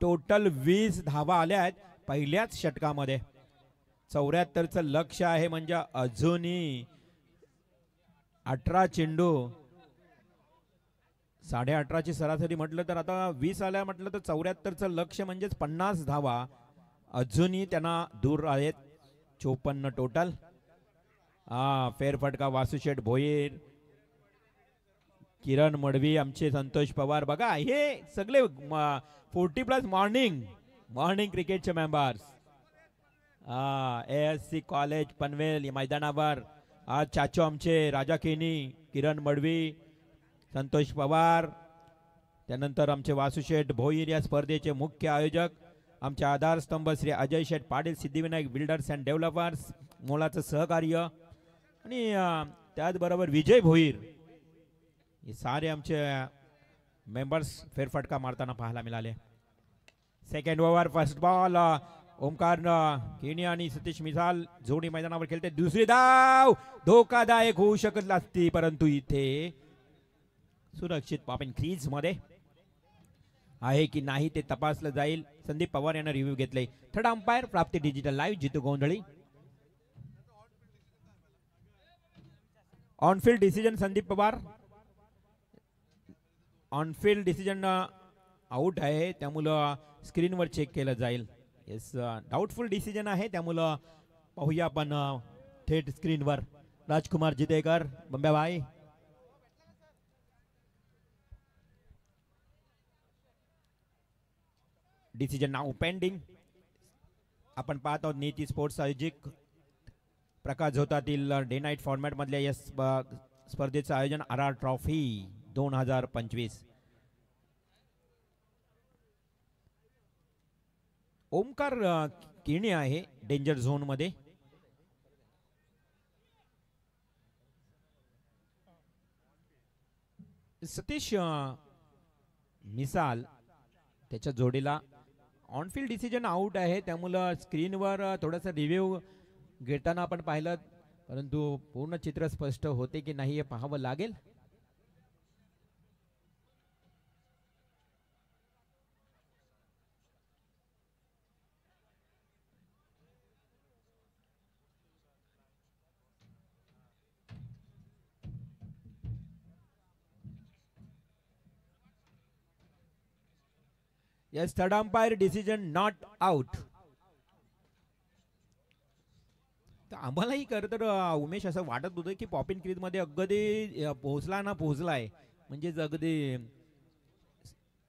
टोटल 20 धावा आल्या आहेत पहिल्याच षटकामध्ये. 74चं लक्ष आहे म्हणजे अजूनही 18 चेंडू 18.5ची सरासरी म्हटलं तर आता 20 आल्या म्हटलं तर 74चं लक्ष म्हणजेच 50 धावा अजूनही त्यांना दूर आहेत. 54 टोटल. फेरफटका वासुशेठ भोईर, किरण मडवी, आमचे संतोष पवार. बघा हे सगळे 40+ मॉर्निंग क्रिकेटचे मेंबर्स. ASC कॉलेज पनवेल या मैदानावर आज चाचो आमचे राजा केनी, किरण मडवी, संतोष पवार, त्यानंतर आमचे वासुशेठ भोईर या स्पर्धेचे मुख्य आयोजक, आमचे आधारस्तंभ Shri Ajay Sheth Patil, Siddhivinayak builders and developers मोलाचं सहकार्य आणि त्याचबरोबर विजय भोईर हे सारे आमचे मेंबर्स फेरफटका मारताना पाहायला मिळाले. Second over first ball. Omkar केनी आणि सतीश मिसाल जोडी मैदानावर खेळते. दुसरी धाव धोकादायक होऊ शकत असती परंतु इथे सुरक्षित पॉपिंग क्रीज मध्ये आहे की नाही ते तपासलं जाईल. संदीप पवार यांना रिव्ह्यू घेतले. Third umpire Prapti digital live Jitu Gondhali. On field decision Sandeep Pawar. On field decision out आहे त्यामुळं स्क्रीनवर चेक केलं जाईल. येस डाऊटफुल डिसिजन आहे त्यामुळं पाहूया आपण थेट स्क्रीनवर. राजकुमार जितेकर बंब्याबाई. डिसिजन नाव पेंडिंग. आपण पाहत आहोत नीती स्पोर्ट्स आयोजित प्रकाश झोतातील डे नाईट फॉर्मॅट मधल्या या स्पर्धेचं आयोजन RR ट्रॉफी 2025. ओमकार केणी आहे डेंजर झोन मध्ये. सतीश मिसाल त्याच्या जोडीला ऑनफिल्ड डिसिजन आउट आहे त्यामुळं स्क्रीनवर थोडासा रिव्ह्यू घेताना आपण पाहिलं परंतु पूर्ण चित्र स्पष्ट होते की नाही हे पाहावं लागेल. Yes, third umpire decision not out. तर आम्हालाही खरं तर उमेश असं वाटत होतं की पॉपिन क्रीज मध्ये अगदी पोहोचलाय म्हणजे अगदी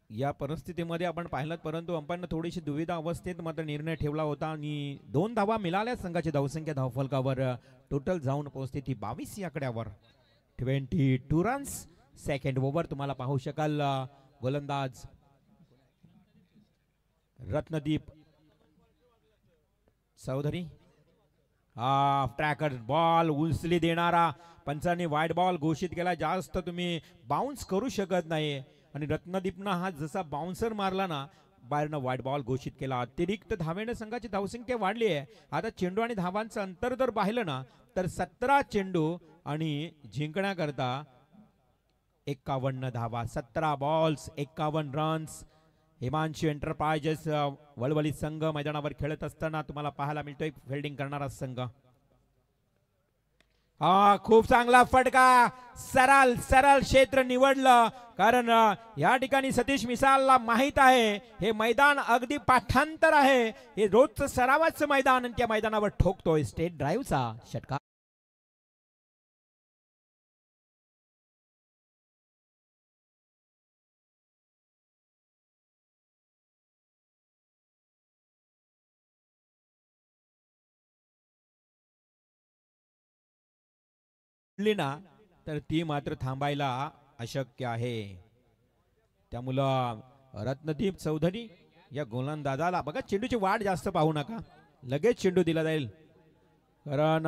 या परिस्थितीमध्ये आपण पाहिलं परंतु अंपायरनं थोडीशी दुविधा अवस्थेत मात्र निर्णय ठेवला होता आणि 2 धावा मिळाल्या. संघाची धावसंख्या धावफलकावर टोटल जाऊन पोहोचते ती 22 या आकड्यावर. 22 रन्स. सेकंड ओव्हर तुम्हाला पाहू शकाल गोलंदाज रत्नदीप चौधरी. ट्रॅकर बॉल उचली देणारा पंचांनी वाईड बॉल घोषित केला. जास्त तुम्ही बाउन्स करू शकत नाही आणि रत्नदीपनं हा जसा बाउन्सर मारला ना बाहेरनं वाईड बॉल घोषित केला. अतिरिक्त धावेने संघाची धावसंख्या वाढली आहे. आता चेंडू आणि धावांचं अंतर जर पाहिलं ना तर 17 चेंडू आणि जिंकण्याकरता 51 धावा. 17 बॉल्स 51 रन्स. हिमांशू एंटरप्राइजेस वळवली संघ मैदानावर खेळत असताना तुम्हाला पाहायला मिळतोय फिल्डिंग करणारा संघ. खूप चांगला फटका, सरळ सरळ क्षेत्र निवडलं, कारण या ठिकाणी सतीश मिसालला माहित आहे हे मैदान अगदी पाठांतर आहे, हे रोजचं सरावाचं मैदान, आणि त्या मैदानावर ठोकतोय स्टेट ड्राईव्हचा षटकार. ना तर ती मात्र थांबायला अशक्य आहे. त्यामुळं रत्नदीप चौधरी या गोलंदाजाला बघा, चेंडूची वाट जास्त पाहू नका, लगेच चेंडू दिला जाईल, कारण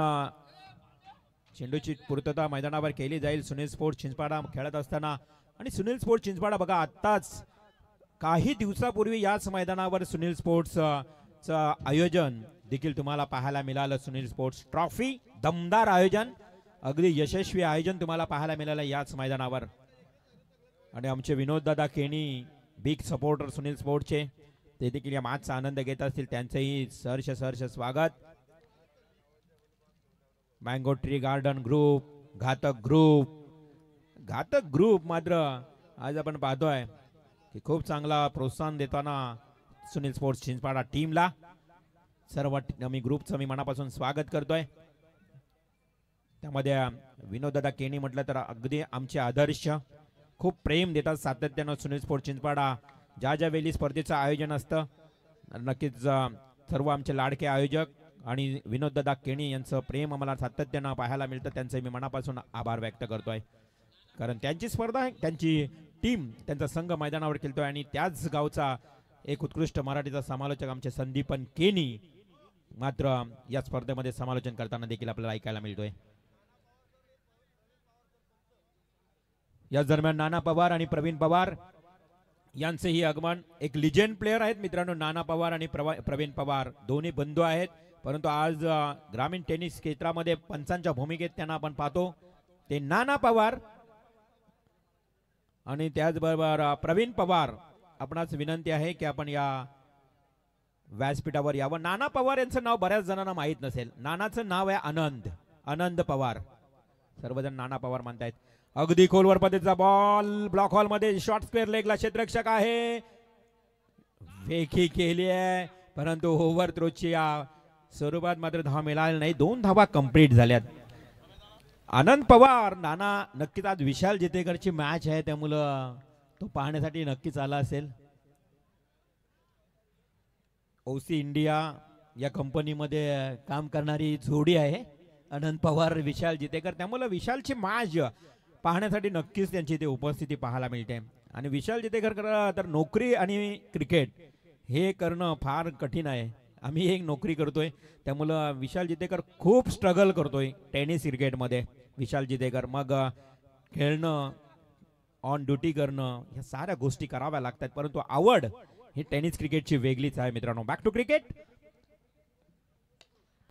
चेंडूची पूर्तता मैदानावर केली जाईल. सुनील स्पोर्ट्स चिंचपाडा खेळत असताना, आणि सुनील स्पोर्ट्स चिंचपाडा बघा आत्ताच काही दिवसापूर्वी याच मैदानावर सुनील स्पोर्ट्सचं आयोजन देखील तुम्हाला पाहायला मिळालं. सुनील स्पोर्ट्स ट्रॉफी दमदार आयोजन, अगदी यशस्वी आयोजन तुम्हाला पाहायला मिळालं याच मैदानावर. आणि आमचे विनोददादा केणी बिग सपोर्टर सुनील स्पोर्ट्सचे, ते देखील या मॅचचा आनंद घेत असतील, त्यांचंही सहर्ष स्वागत. मँगो ट्री गार्डन ग्रुप, घातक ग्रुप मात्र आज आपण पाहतोय की खूप चांगला प्रोत्साहन देताना सुनील स्पोर्ट्स चिंचपाडा टीमला. सर्व मी ग्रुपचं मी मनापासून स्वागत करतोय. त्यामध्ये विनोददादा केणी म्हटलं तर अगदी आमचे आदर्श, खूप प्रेम देतात सातत्यानं सुनील स्पोर्ट्स चिंचपाडा. ज्या वेळी स्पर्धेचं आयोजन असतं, नक्कीच सर्व आमचे लाडके आयोजक आणि विनोददादा केणी यांचं प्रेम आम्हाला सातत्यानं पाहायला मिळतं. त्यांचे मी मनापासून आभार व्यक्त करतोय, कारण त्यांची स्पर्धा आहे, त्यांची टीम, त्यांचा संघ मैदानावर खेळतोय, आणि त्याच गावचा एक उत्कृष्ट मराठीचा समालोचक आमचे संदीपन केणी मात्र या स्पर्धेमध्ये समालोचन करताना देखील आपल्याला ऐकायला मिळतोय. या दरम्यान नाना पवार आणि प्रवीण पवार यांचेही आगमन. एक लिजेंड प्लेयर आहेत मित्रांनो, नाना पवार आणि प्रवीण पवार दोन्ही बंधू आहेत, परंतु आज ग्रामीण टेनिस क्षेत्रामध्ये पंचांच्या भूमिकेत त्यांना आपण पाहतो. ते नाना पवार आणि त्याचबरोबर प्रवीण पवार. आपणास विनंती आहे की आपण या व्यासपीठावर यावं. नाना पवार यांचं नाव बऱ्याच जणांना माहीत नसेल. नानाचं नाव आहे आनंद पवार, सर्वजण नाना पवार म्हणतायत. अगदी खोलवर पद्धतीचा बॉल ब्लॉक हॉल मध्ये, शॉर्ट स्क्वेअर लेगला क्षेत्ररक्षक आहे, फेकी केली आहे, परंतु ओव्हर थ्रोची या स्वरूपात मात्र धावा मिळाली नाही. 2 धावा कंप्लीट झाल्यात. आनंद पवार नाना, नक्कीच आज विशाल जितेकरची मॅच आहे, त्यामुळं तो पाहण्यासाठी नक्कीच आला असेल. ओसी इंडिया या कंपनीमध्ये काम करणारी जोडी आहे आनंद पवार विशाल जितेकर, त्यामुळे विशालची मॅच पाहण्यासाठी नक्कीच त्यांची इथे उपस्थिती पाहायला मिळते. आणि विशाल जितेकर तर नोकरी आणि क्रिकेट हे करणं फार कठीण आहे. आम्ही एक नोकरी करतोय, त्यामुळं विशाल जितेकर खूप स्ट्रगल करतोय टेनिस क्रिकेटमध्ये. विशाल जितेकर मग खेळणं, ऑन ड्युटी करणं, ह्या साऱ्या गोष्टी कराव्या लागतात, परंतु आवड ही टेनिस क्रिकेटची वेगळीच आहे मित्रांनो. Back to cricket.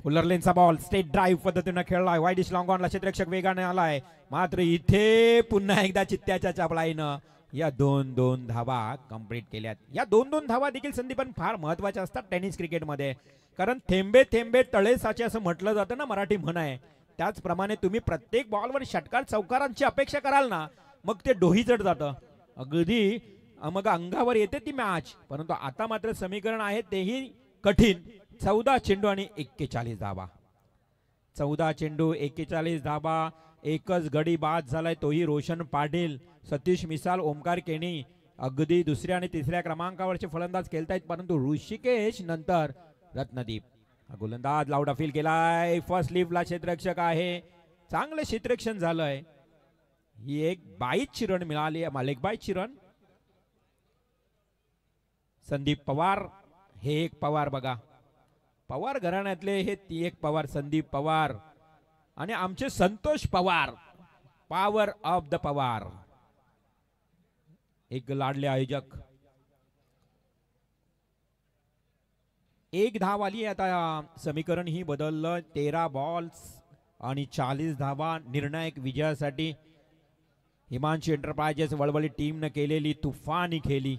फुलर लेनचा बॉल स्टेट ड्राईव्ह पद्धतीने खेळलाय, वाईडिश लॉंग ऑनला क्षेत्ररक्षक वेगाने आलाय, मात्र इथे पुन्हा एकदा चित्त्याच्या चापलाईनं या 2 धावा कंप्लीट केल्यात. या 2 धावा देखील संदीपन फार महत्वाच्या असतात टेनिस क्रिकेटमध्ये, कारण थेंबे थेंबे तळे साचे असं म्हटलं जातं ना, मराठी म्हण आहे. त्याचप्रमाणे तुम्ही प्रत्येक बॉलवर षटकार चौकारांची अपेक्षा कराल ना, मग ते डोही चढ जातं, अगदी मग अंगावर येते ती मॅच. परंतु आता मात्र समीकरण आहे तेही कठीण. 14 चेंडू आणि 41 धावा. 14 चेंडू 41 धावा. एकच गडी बाद झालाय, तोही रोशन पाटील. सतीश मिसाल, ओमकार केणी अगदी दुसऱ्या आणि तिसऱ्या क्रमांकावरचे फलंदाज खेळतायत, परंतु ऋषिकेश नंतर रत्नदीप. गोलंदाज लावडा फील केलाय, फर्स्ट लिफ्टला क्षेत्ररक्षक आहे, चांगलं क्षेत्ररक्षण झालंय. ही एक 22ची रन मिळाली, मालिक 22ची रन. संदीप पवार, हे एक पवार बघा, पवार घराण्यातले हे ती एक पवार, संदीप पवार आणि आमचे Santosh Pawar, power of the Pawar, एक लाडले आयोजक. एक धाव आली. आता समीकरण ही बदललं. 13 बॉल्स आणि 40 धावा निर्णायक विजयासाठी हिमांशू एंटरप्राइजेस वळवली टीमने केलेली तुफानी खेळी.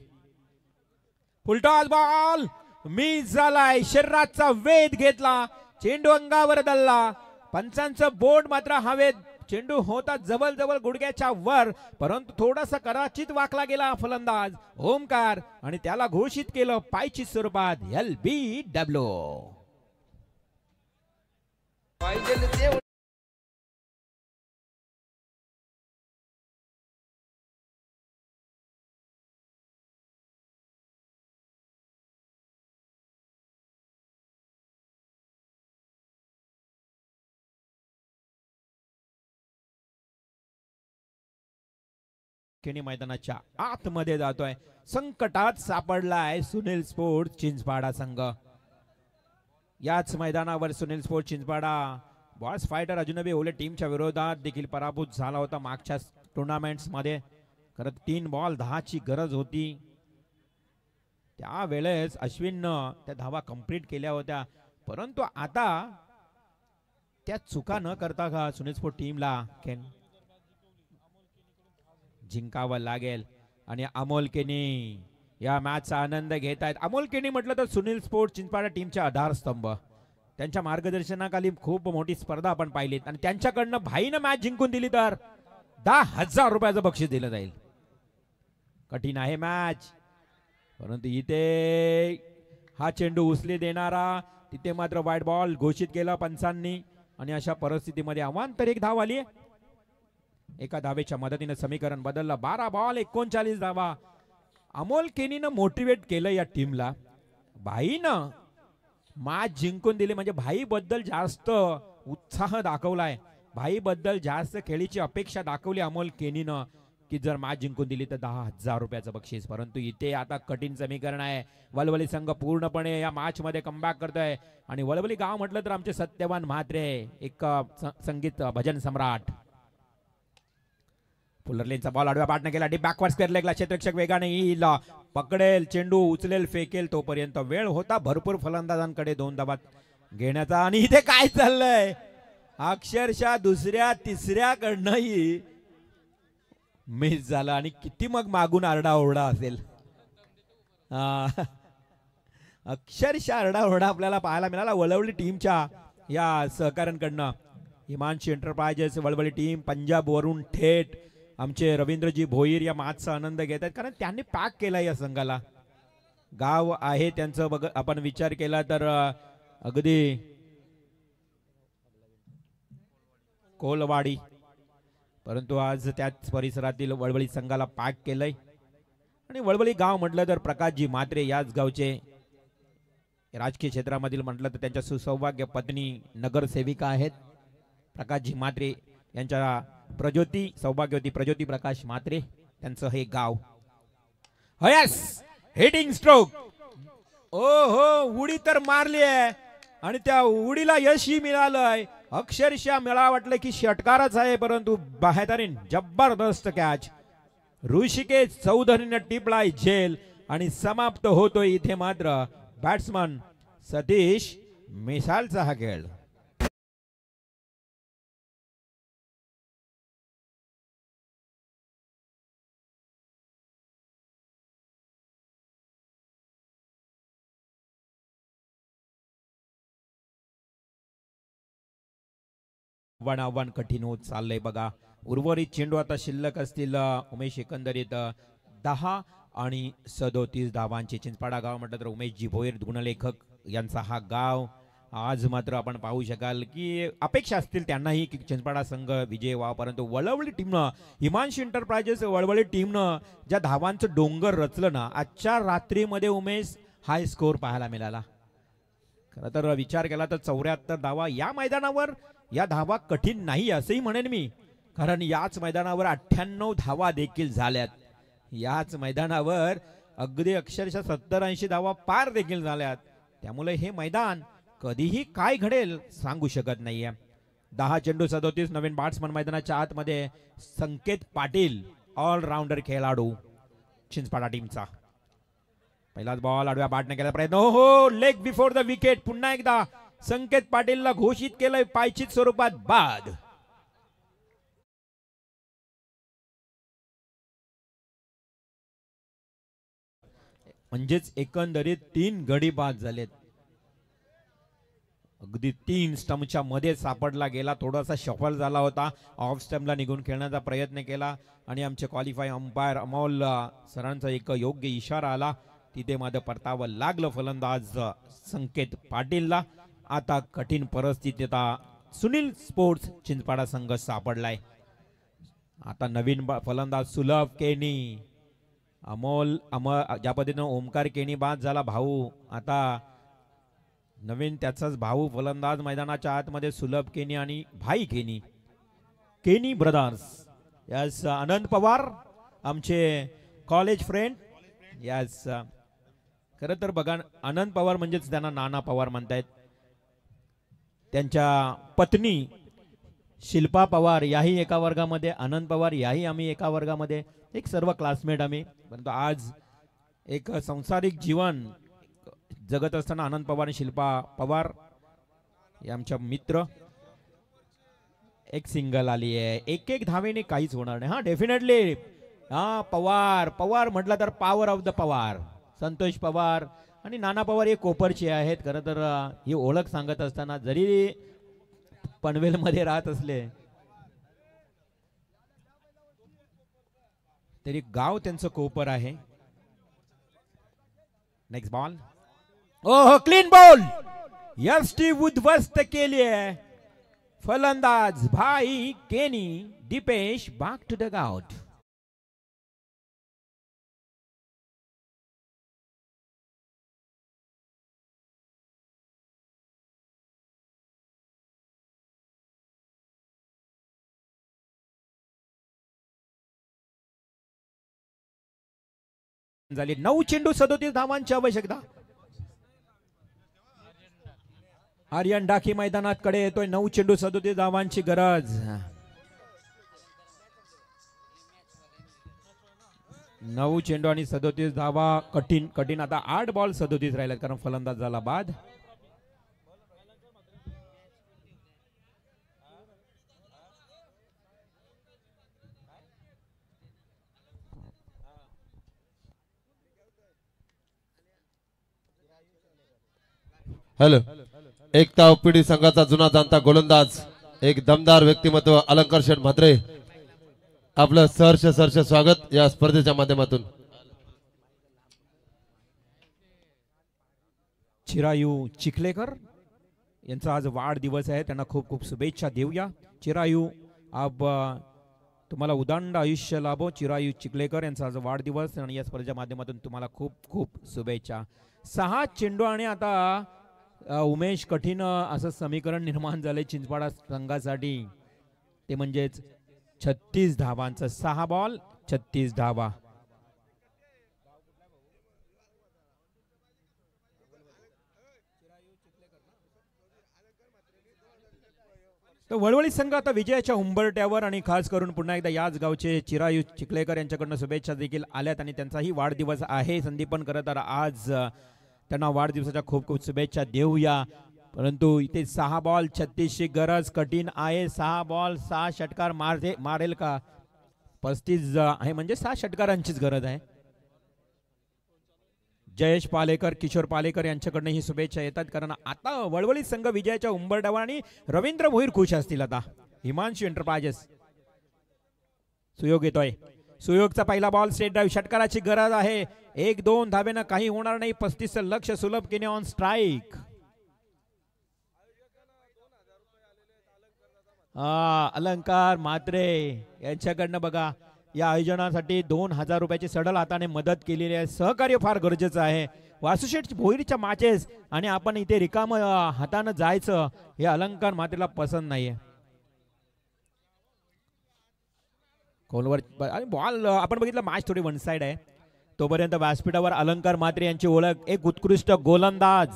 फुलटॉस बॉल मिस झालाय. शरीराचा वेध घेतला, चेंडू अंगावर दल्ला. पंचांचं बोट मात्र हवेत. चेंडू होता जवळ जवळ गुडघ्याच्या वर, परंतु थोडासा कदाचित वाकला गेला फलंदाज ओमकार आणि त्याला घोषित केलं पायची स्वरूपात LBW. पाहिजे ते केनी मैदानाच्या आतमध्ये जातोय. संकटात सापडलाय सुनील स्पोर्ट चिंचपाडा संघ. याच मैदानावर Sunil sport Chinchpada boss fighter अजूनही ओले टीमच्या विरोधात देखील पराभूत झाला होता मागच्या टुर्नामेंट्स मध्ये. खरं 3 बॉल 10 ची गरज होती. त्यावेळेस अश्विननं त्या धावा कंप्लीट केल्या होत्या, परंतु आता त्या चुका न करता का सुनील स्पोर्ट टीमला जिंकावं लागेल. आणि अमोल केनी या मॅचचा आनंद घेत आहेत. अमोल केनी म्हटलं तर सुनील स्पोर्ट चिंचपाडा टीमचे आधारस्तंभ. त्यांच्या मार्गदर्शनाखाली खूप मोठी स्पर्धा आपण पाहिली आणि त्यांच्याकडनं भाईनं मॅच जिंकून दिली तर 10,000 रुपयाचं बक्षीस दिलं जाईल. कठीण आहे मॅच, परंतु इथे हा चेंडू उचली देणारा, तिथे मात्र वाईट बॉल घोषित केला पंचांनी आणि अशा परिस्थितीमध्ये अवांतर एक धाव आली. एका धावेच्या मदतीने समीकरण बदललं. 12 बॉल 39 धावा. अमोल केनीनं मोटिवेट केलं या टीमला. भाईनं मॅच जिंकून दिली म्हणजे भाई बद्दल जास्त उत्साह दाखवलाय. भाई बद्दल जास्त खेळीची अपेक्षा दाखवली अमोल केनीनं की जर मॅच जिंकून दिली तर 10,000 रुपयाचं बक्षीस. परंतु इथे आता कठीण समीकरण आहे. वलवली संघ पूर्णपणे या मॅच मध्ये कमबॅक करतोय आणि वलवली गाव म्हटलं तर आमचे सत्यवान म्हात्रे एक संगीत भजन सम्राट. पुलरलेनचा बॉल आडव्या पाठने गेला. डीप बॅकवर्ड स्क्वेअर लेगला क्षेत्ररक्षक वेगाने येईल, पकडेल, चेंडू उचलेल, फेकेल, तोपर्यंत वेळ होता भरपूर फलंदाजांकडे 2 धावा घेण्याचा. आणि इथे काय चाललंय, अक्षरशः दुसऱ्या तिसऱ्या कडनंही मिस झाला आणि किती मग मागून आरडाओरडा असेल. अक्षरशः आरडाओरडा आपल्याला पाहायला मिळाला वळवली टीमच्या या सहकाऱ्यांकडनं. हिमांशी एंटरप्राइजेस वळवली टीम पंजाब वरून थेट आमचे रवींद्रजी भोईर या मॅचचा आनंद घेत आहेत, कारण त्यांनी पॅक केला या संघाला. गाव आहे त्यांचं बघ आपण विचार केला तर अगदी कोलवाडी, परंतु आज त्याच परिसरातील वळवली संघाला पॅक केलंय. आणि वळवली गाव म्हटलं तर प्रकाशजी म्हात्रे याच गावचे राजकीय क्षेत्रामधील म्हटलं तर त्यांच्या सुसौभाग्य पत्नी नगरसेविका आहेत प्रकाशजी म्हात्रे यांच्या प्रज्योती सौभाग्यवती प्रज्योती प्रकाश म्हात्रे त्यांचं हे गाव. Yes heating stroke. ओ हो उडी तर मारली आहे आणि त्या उडीला यशही मिळालंय. अक्षरशः मला वाटलं की षटकारच आहे, परंतु बाहेरीन जबरदस्त कॅच. ऋषिकेश चौधरीने टिपलाय झेल आणि समाप्त होतोय इथे मात्र बॅट्समन सतीश मिसालचा हा खेळ. आव्हान कठीण होत चाललंय बघा. उर्वरित चेंडू आता शिल्लक असतील उमेश एकंदरीत 10 आणि 37 धावांचे. चिंचपाडा गाव म्हटलं तर उमेशजी भोईर गुणलेखक यांचा हा गाव. आज मात्र आपण पाहू शकाल की अपेक्षा असतील त्यांनाही की चिंचपाडा संघ विजय व्हावा, परंतु वळवली टीमनं हिमांशी एंटरप्राइजेस वळवली टीमनं ज्या धावांचं डोंगर रचलं ना आजच्या रात्रीमध्ये उमेश हाय स्कोर पाहायला मिळाला. खरं तर विचार केला तर 74 धावा या मैदानावर या धावा कठीण नाही असंही म्हणेन मी, कारण याच मैदानावर 98 धावा देखील झाल्यात. याच मैदानावर अगदी अक्षरशः 70-80 धावा पार देखील झाल्यात. त्यामुळे हे मैदान कधीही काय घडेल सांगू शकत नाहीये. 10 चेंडू 37 नवीन बॅट्समन मैदानाच्या आतमध्ये संकेत पाटील ऑलराऊंडर खेळाडू चिंचपाडा टीमचा. पहिलाच बॉल आडव्या बॅटने केला प्रयत्न, हो लेग बिफोर द विकेट. पुन्हा एकदा संकेत पाटीलला घोषित केलंय पायचीत स्वरूपात बाद. म्हणजेच एकंदरीत 3 गडी बाद झालेत. अगदी 3 स्टंपच्या मध्ये सापडला गेला. थोडासा शफल झाला होता. ऑफ स्टंपला निघून खेळण्याचा प्रयत्न केला आणि आमचे क्वालिफाय अंपायर अमोल सरांचा एक योग्य इशारा आला. तिथे मात्र परतावं लागलं फलंदाज संकेत पाटीलला. आता कठीण परिस्थितीत सुनील स्पोर्ट्स चिंचपाडा संघ सापडलाय. आता नवीन फलंदाज सुलभ केनी, अमोल ज्या पद्धतीनं ओमकार केनी बाद झाला भाऊ, आता नवीन त्याचाच भाऊ फलंदाज मैदानाच्या आतमध्ये सुलभ केनी आणि भाई केनी, केनी ब्रदर्स. यस आनंद पवार आमचे कॉलेज फ्रेंड. यस खरं तर बघा आनंद पवार म्हणजेच त्यांना नाना पवार म्हणतायत. त्यांच्या पत्नी शिल्पा पवार याही एका वर्गामध्ये, आनंद पवार याही आम्ही एका वर्गामध्ये, एक सर्व क्लासमेट आम्ही. परंतु आज एक संसारिक जीवन जगत असताना आनंद पवार आणि शिल्पा पवार हे आमच्या मित्र. एक सिंगल आली आहे. एक धावेने काहीच होणार नाही. हा डेफिनेटली हा पवार पवार म्हटलं तर power of the Pawar, Santosh Pawar आणि नाना पवार हे कोपरचे आहेत. खरं तर ही ओळख सांगत असताना जरी पनवेलमध्ये राहत असले तरी गाव त्यांचं कोपर आहे. Next ball. Oh clean ball. यष्टी उद्ध्वस्त केली आहे. फलंदाज भाई Kenny Deepesh back to the out. झाली 9 चेंडू 37 धावांची आवश्यकता. आर्यन डाकी मैदानात कडे येतोय. 9 चेंडू 37 धावांची गरज. 9 चेंडू आणि 37 धावा. कठीण आता 8 बॉल 37 राहिल्यात कारण फलंदाज झाला बाद. हॅलो, एकता ओपीडी संघाचा जुना जाणता गोलंदाज, एक दमदार व्यक्तिमत्व अलंकार शेठ म्हात्रे, आपलं सहर्ष स्वागत या स्पर्धेच्या माध्यमातून. चिरायू चिखलेकर यांचा आज वाढदिवस आहे. त्यांना खूप खूप शुभेच्छा देऊया. चिरायू अब तुम्हाला उदांड आयुष्य लाभो. चिरायू चिखलेकर यांचा आज वाढदिवस आणि या स्पर्धेच्या माध्यमातून तुम्हाला खूप खूप शुभेच्छा. 6 चेंडू आणि आता उमेश कठीण असं समीकरण निर्माण झाले चिंचपाडा संघासाठी. ते म्हणजेच 36 धावांचं. 6 बॉल 36 धावा. तर वळवळी संघ आता विजयाच्या उंबरट्यावर आणि खास करून पुन्हा एकदा याच गावचे चिरायू चिखलेकर यांच्याकडनं शुभेच्छा देखील आल्यात आणि त्यांचाही वाढदिवस आहे. संदीपन करत आज त्यांना वाढदिवसाच्या खूप खूप शुभेच्छा देऊया. परंतु इथे 6 बॉल 36 ची गरज कठीण आहे. 6 बॉल 6 षटकार मारेल का? 35 आहे म्हणजे 6 षटकारांचीच गरज आहे. जयेश पालेकर किशोर पालेकर यांच्याकडनं ही शुभेच्छा येतात कारण आता वळवळी संघ विजयाच्या उंबरठ्यावर आणि रवींद्र भोईर खुश असतील. आता हिमांशू एंटरप्राइजेस सुयोग येतोय. सुयोगचा पहिला बॉल स्ट्रेट ड्राइव्ह. षटकाराची गरज आहे. 1-2 धावेनं काही होणार नाही. 35 लक्ष. सुलभ केने ऑन स्ट्राईक. अलंकार म्हात्रे यांच्याकडनं बघा या आयोजनासाठी 2000 रुपयाची सडल हाताने मदत केलेली आहे. सहकार्य फार गरजेचं आहे. वासुशेठ भोईरच्या मॅचेस आणि आपण इथे रिकाम हातानं जायचं हे अलंकार म्हात्रेला पसंत नाहीये. खोलवर बॉल आपण बघितलं मॅच थोडी वन साइड आहे. तोपर्यंत व्यासपीठावर अलंकार म्हात्रे यांची ओळख, एक उत्कृष्ट गोलंदाज.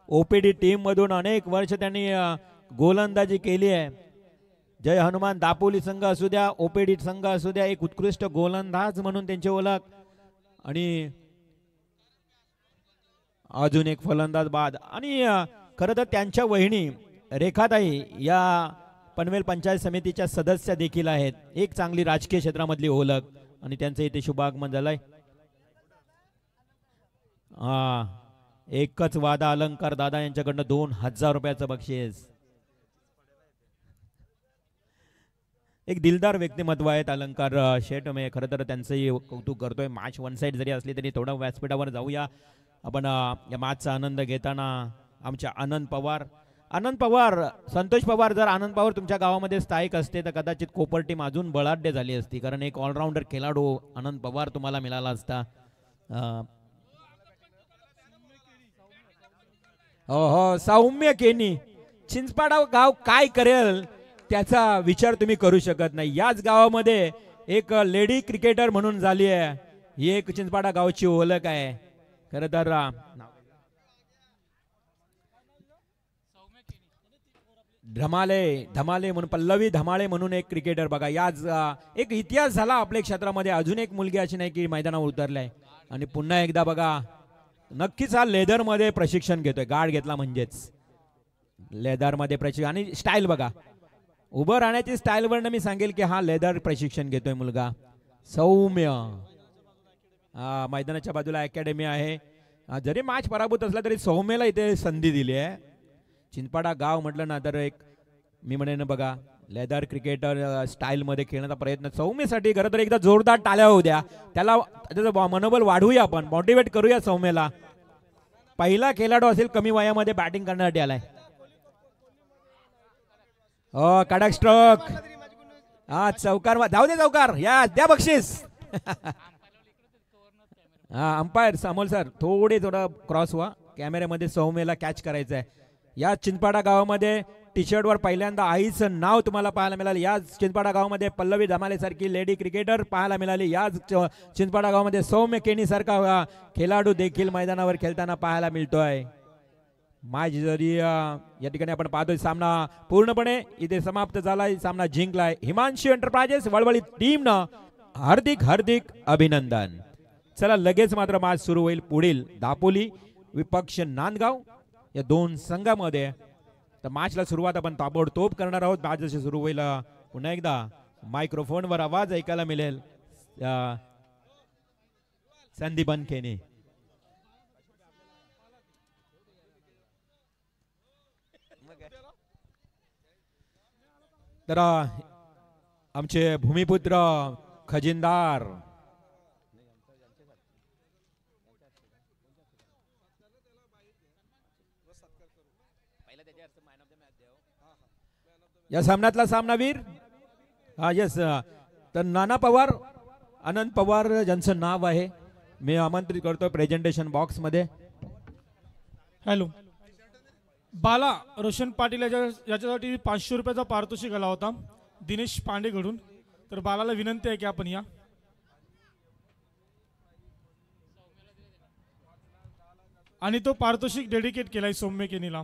ओपीडी टीम मधून अनेक वर्ष त्यांनी गोलंदाजी केली आहे. जय हनुमान दापोली संघ असू द्या, ओपीडी संघ असू द्या, एक उत्कृष्ट गोलंदाज म्हणून त्यांची ओळख. आणि अजून एक फलंदाज बाद. आणि खरं तर त्यांच्या वहिनी रेखाताई या पनवेल पंचायत समितीच्या सदस्य देखील आहेत. एक चांगली राजकीय क्षेत्रामधली ओळख आणि त्यांचं इथे शुभागमन झालंय. एकच वादा अलंकार दादा यांच्याकडनं 2000 रुपयाचं बक्षीस. एक दिलदार व्यक्तिमत्व आहेत अलंकार शेठ. मी खरं तर त्यांचंही कौतुक करतोय. मॅच वन साइड जरी असली तरी थोडं व्यासपीठावर जाऊया आपण या मॅचचा आनंद घेताना. आमच्या आनंद पवार संतोष पवार, जर आनंद पवार तुमच्या गावामध्ये स्थायिक असते तर कदाचित कोपर टीम अजून बलाढ्य झाली असती, कारण एक ऑलराऊंडर खेळाडू आनंद पवार तुम्हाला मिळाला असता. हो सौम्य केनी. चिंचपाडा गाव काय करेल त्याचा विचार तुम्ही करू शकत नाही. याच गावामध्ये एक लेडी क्रिकेटर म्हणून झाली आहे. ही एक चिंचपाडा गावची ओळख आहे खरं तर. धमाले म्हणून पल्लवी धमाळे म्हणून एक क्रिकेटर बघा. याच एक इतिहास झाला आपल्या क्षेत्रामध्ये. अजून एक मुलगी अशी नाही की मैदानावर उतरलाय. आणि पुन्हा एकदा बघा नक्कीच हा लेदर मध्ये प्रशिक्षण घेतोय. गार्ड घेतला म्हणजेच लेदर मध्ये प्रशिक्षण. आणि स्टाईल बघा, उभं राहण्याची स्टाईल वरनं मी सांगेल की हा लेदर प्रशिक्षण घेतोय मुलगा. सौम्य. मैदानाच्या बाजूला अकॅडमी आहे. जरी मॅच पराभूत असला तरी सौम्यला इथे संधी दिली आहे. चिंचपाडा गाव म्हटलं ना तर एक मी म्हणेन बघा लेदर क्रिकेटर स्टाईल मध्ये खेळण्याचा प्रयत्न सौम्यसाठी. खरं तर एकदा जोरदार टाळ्या होऊ द्या. त्याला त्याचं मनोबल वाढवूया, आपण मोटिवेट करूया सौम्यला. पहिला खेळाडू असेल कमी वयामध्ये बॅटिंग करण्यासाठी आलाय. हो कडक स्ट्रोक. हा चौकार जाऊ दे चौकार. या द्या बक्षीस. हा अंपायर अमोल सर थोडं क्रॉस व्हा. कॅमेऱ्यामध्ये सौम्यला कॅच करायचं आहे. या चिंचपाडा गावामध्ये टी शर्ट वर पहिल्यांदा आईचं नाव तुम्हाला पाहायला मिळालं. याच चिंचपाडा गावामध्ये पल्लवी धमाले सारखी लेडी क्रिकेटर पाहायला मिळाली. याच चिंचपाडा गावामध्ये सौम्य केनी सारखा खेळाडू देखील मैदानावर खेळताना पाहायला मिळतोय. मॅच जरी या ठिकाणी आपण पाहतोय सामना पूर्णपणे इथे समाप्त झालाय. सामना जिंकलाय हिमांशू एंटरप्राइजेस वळवळी टीमनं. हार्दिक अभिनंदन. चला लगेच मात्र मॅच सुरू होईल. पुढील दापोली विपक्ष नांदगाव या दोन संघामध्ये. तर मॅचला सुरुवात आपण ताबडतोब करणार आहोत. मॅच जशी सुरू होईल पुन्हा एकदा मायक्रोफोनवर आवाज ऐकायला मिळेल संदीप अनखेने. तर आमचे भूमिपुत्र खजिनदार या सामन्यातला सामनावीर यस तर नाना पवार आनंद पवार ज्यांचं नाव आहे मी आमंत्रित करतो प्रेझेंटेशन बॉक्स मध्ये. हॅलो. बाला रोशन पाटील याच्यासाठी 500 रुपयाचा पारितोषिक आला होता दिनेश पांडेकडून. तर बालाला विनंती आहे की आपण या. आणि तो पारितोषिक डेडिकेट केलाय सौम्य केनीला.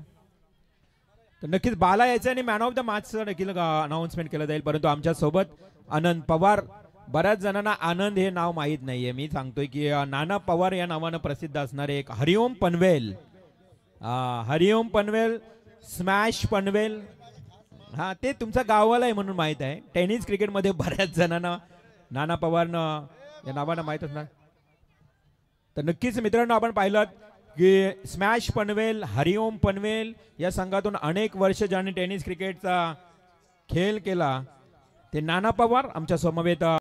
तर नक्कीच बाला यायचं आणि मॅन ऑफ द मॅचचं देखील अनाउन्समेंट केलं जाईल. परंतु आमच्या सोबत आनंद पवार. बऱ्याच जणांना आनंद हे नाव माहीत नाहीये. मी सांगतोय की नाना पवार या नावानं प्रसिद्ध असणारे एक हरिओम पनवेल. हरिओम पनवेल स्मॅश पनवेल हा ते तुमच्या गावाला आहे म्हणून माहित आहे. टेनिस क्रिकेटमध्ये बऱ्याच जणांना नाना पवारनं या नावानं माहीत असणार. तर नक्कीच मित्रांनो आपण पाहिलं की स्मॅश पनवेल हरिओम पनवेल या संघातून अनेक वर्ष ज्यांनी टेनिस क्रिकेटचा खेळ केला ते नाना पवार आमच्या समवेत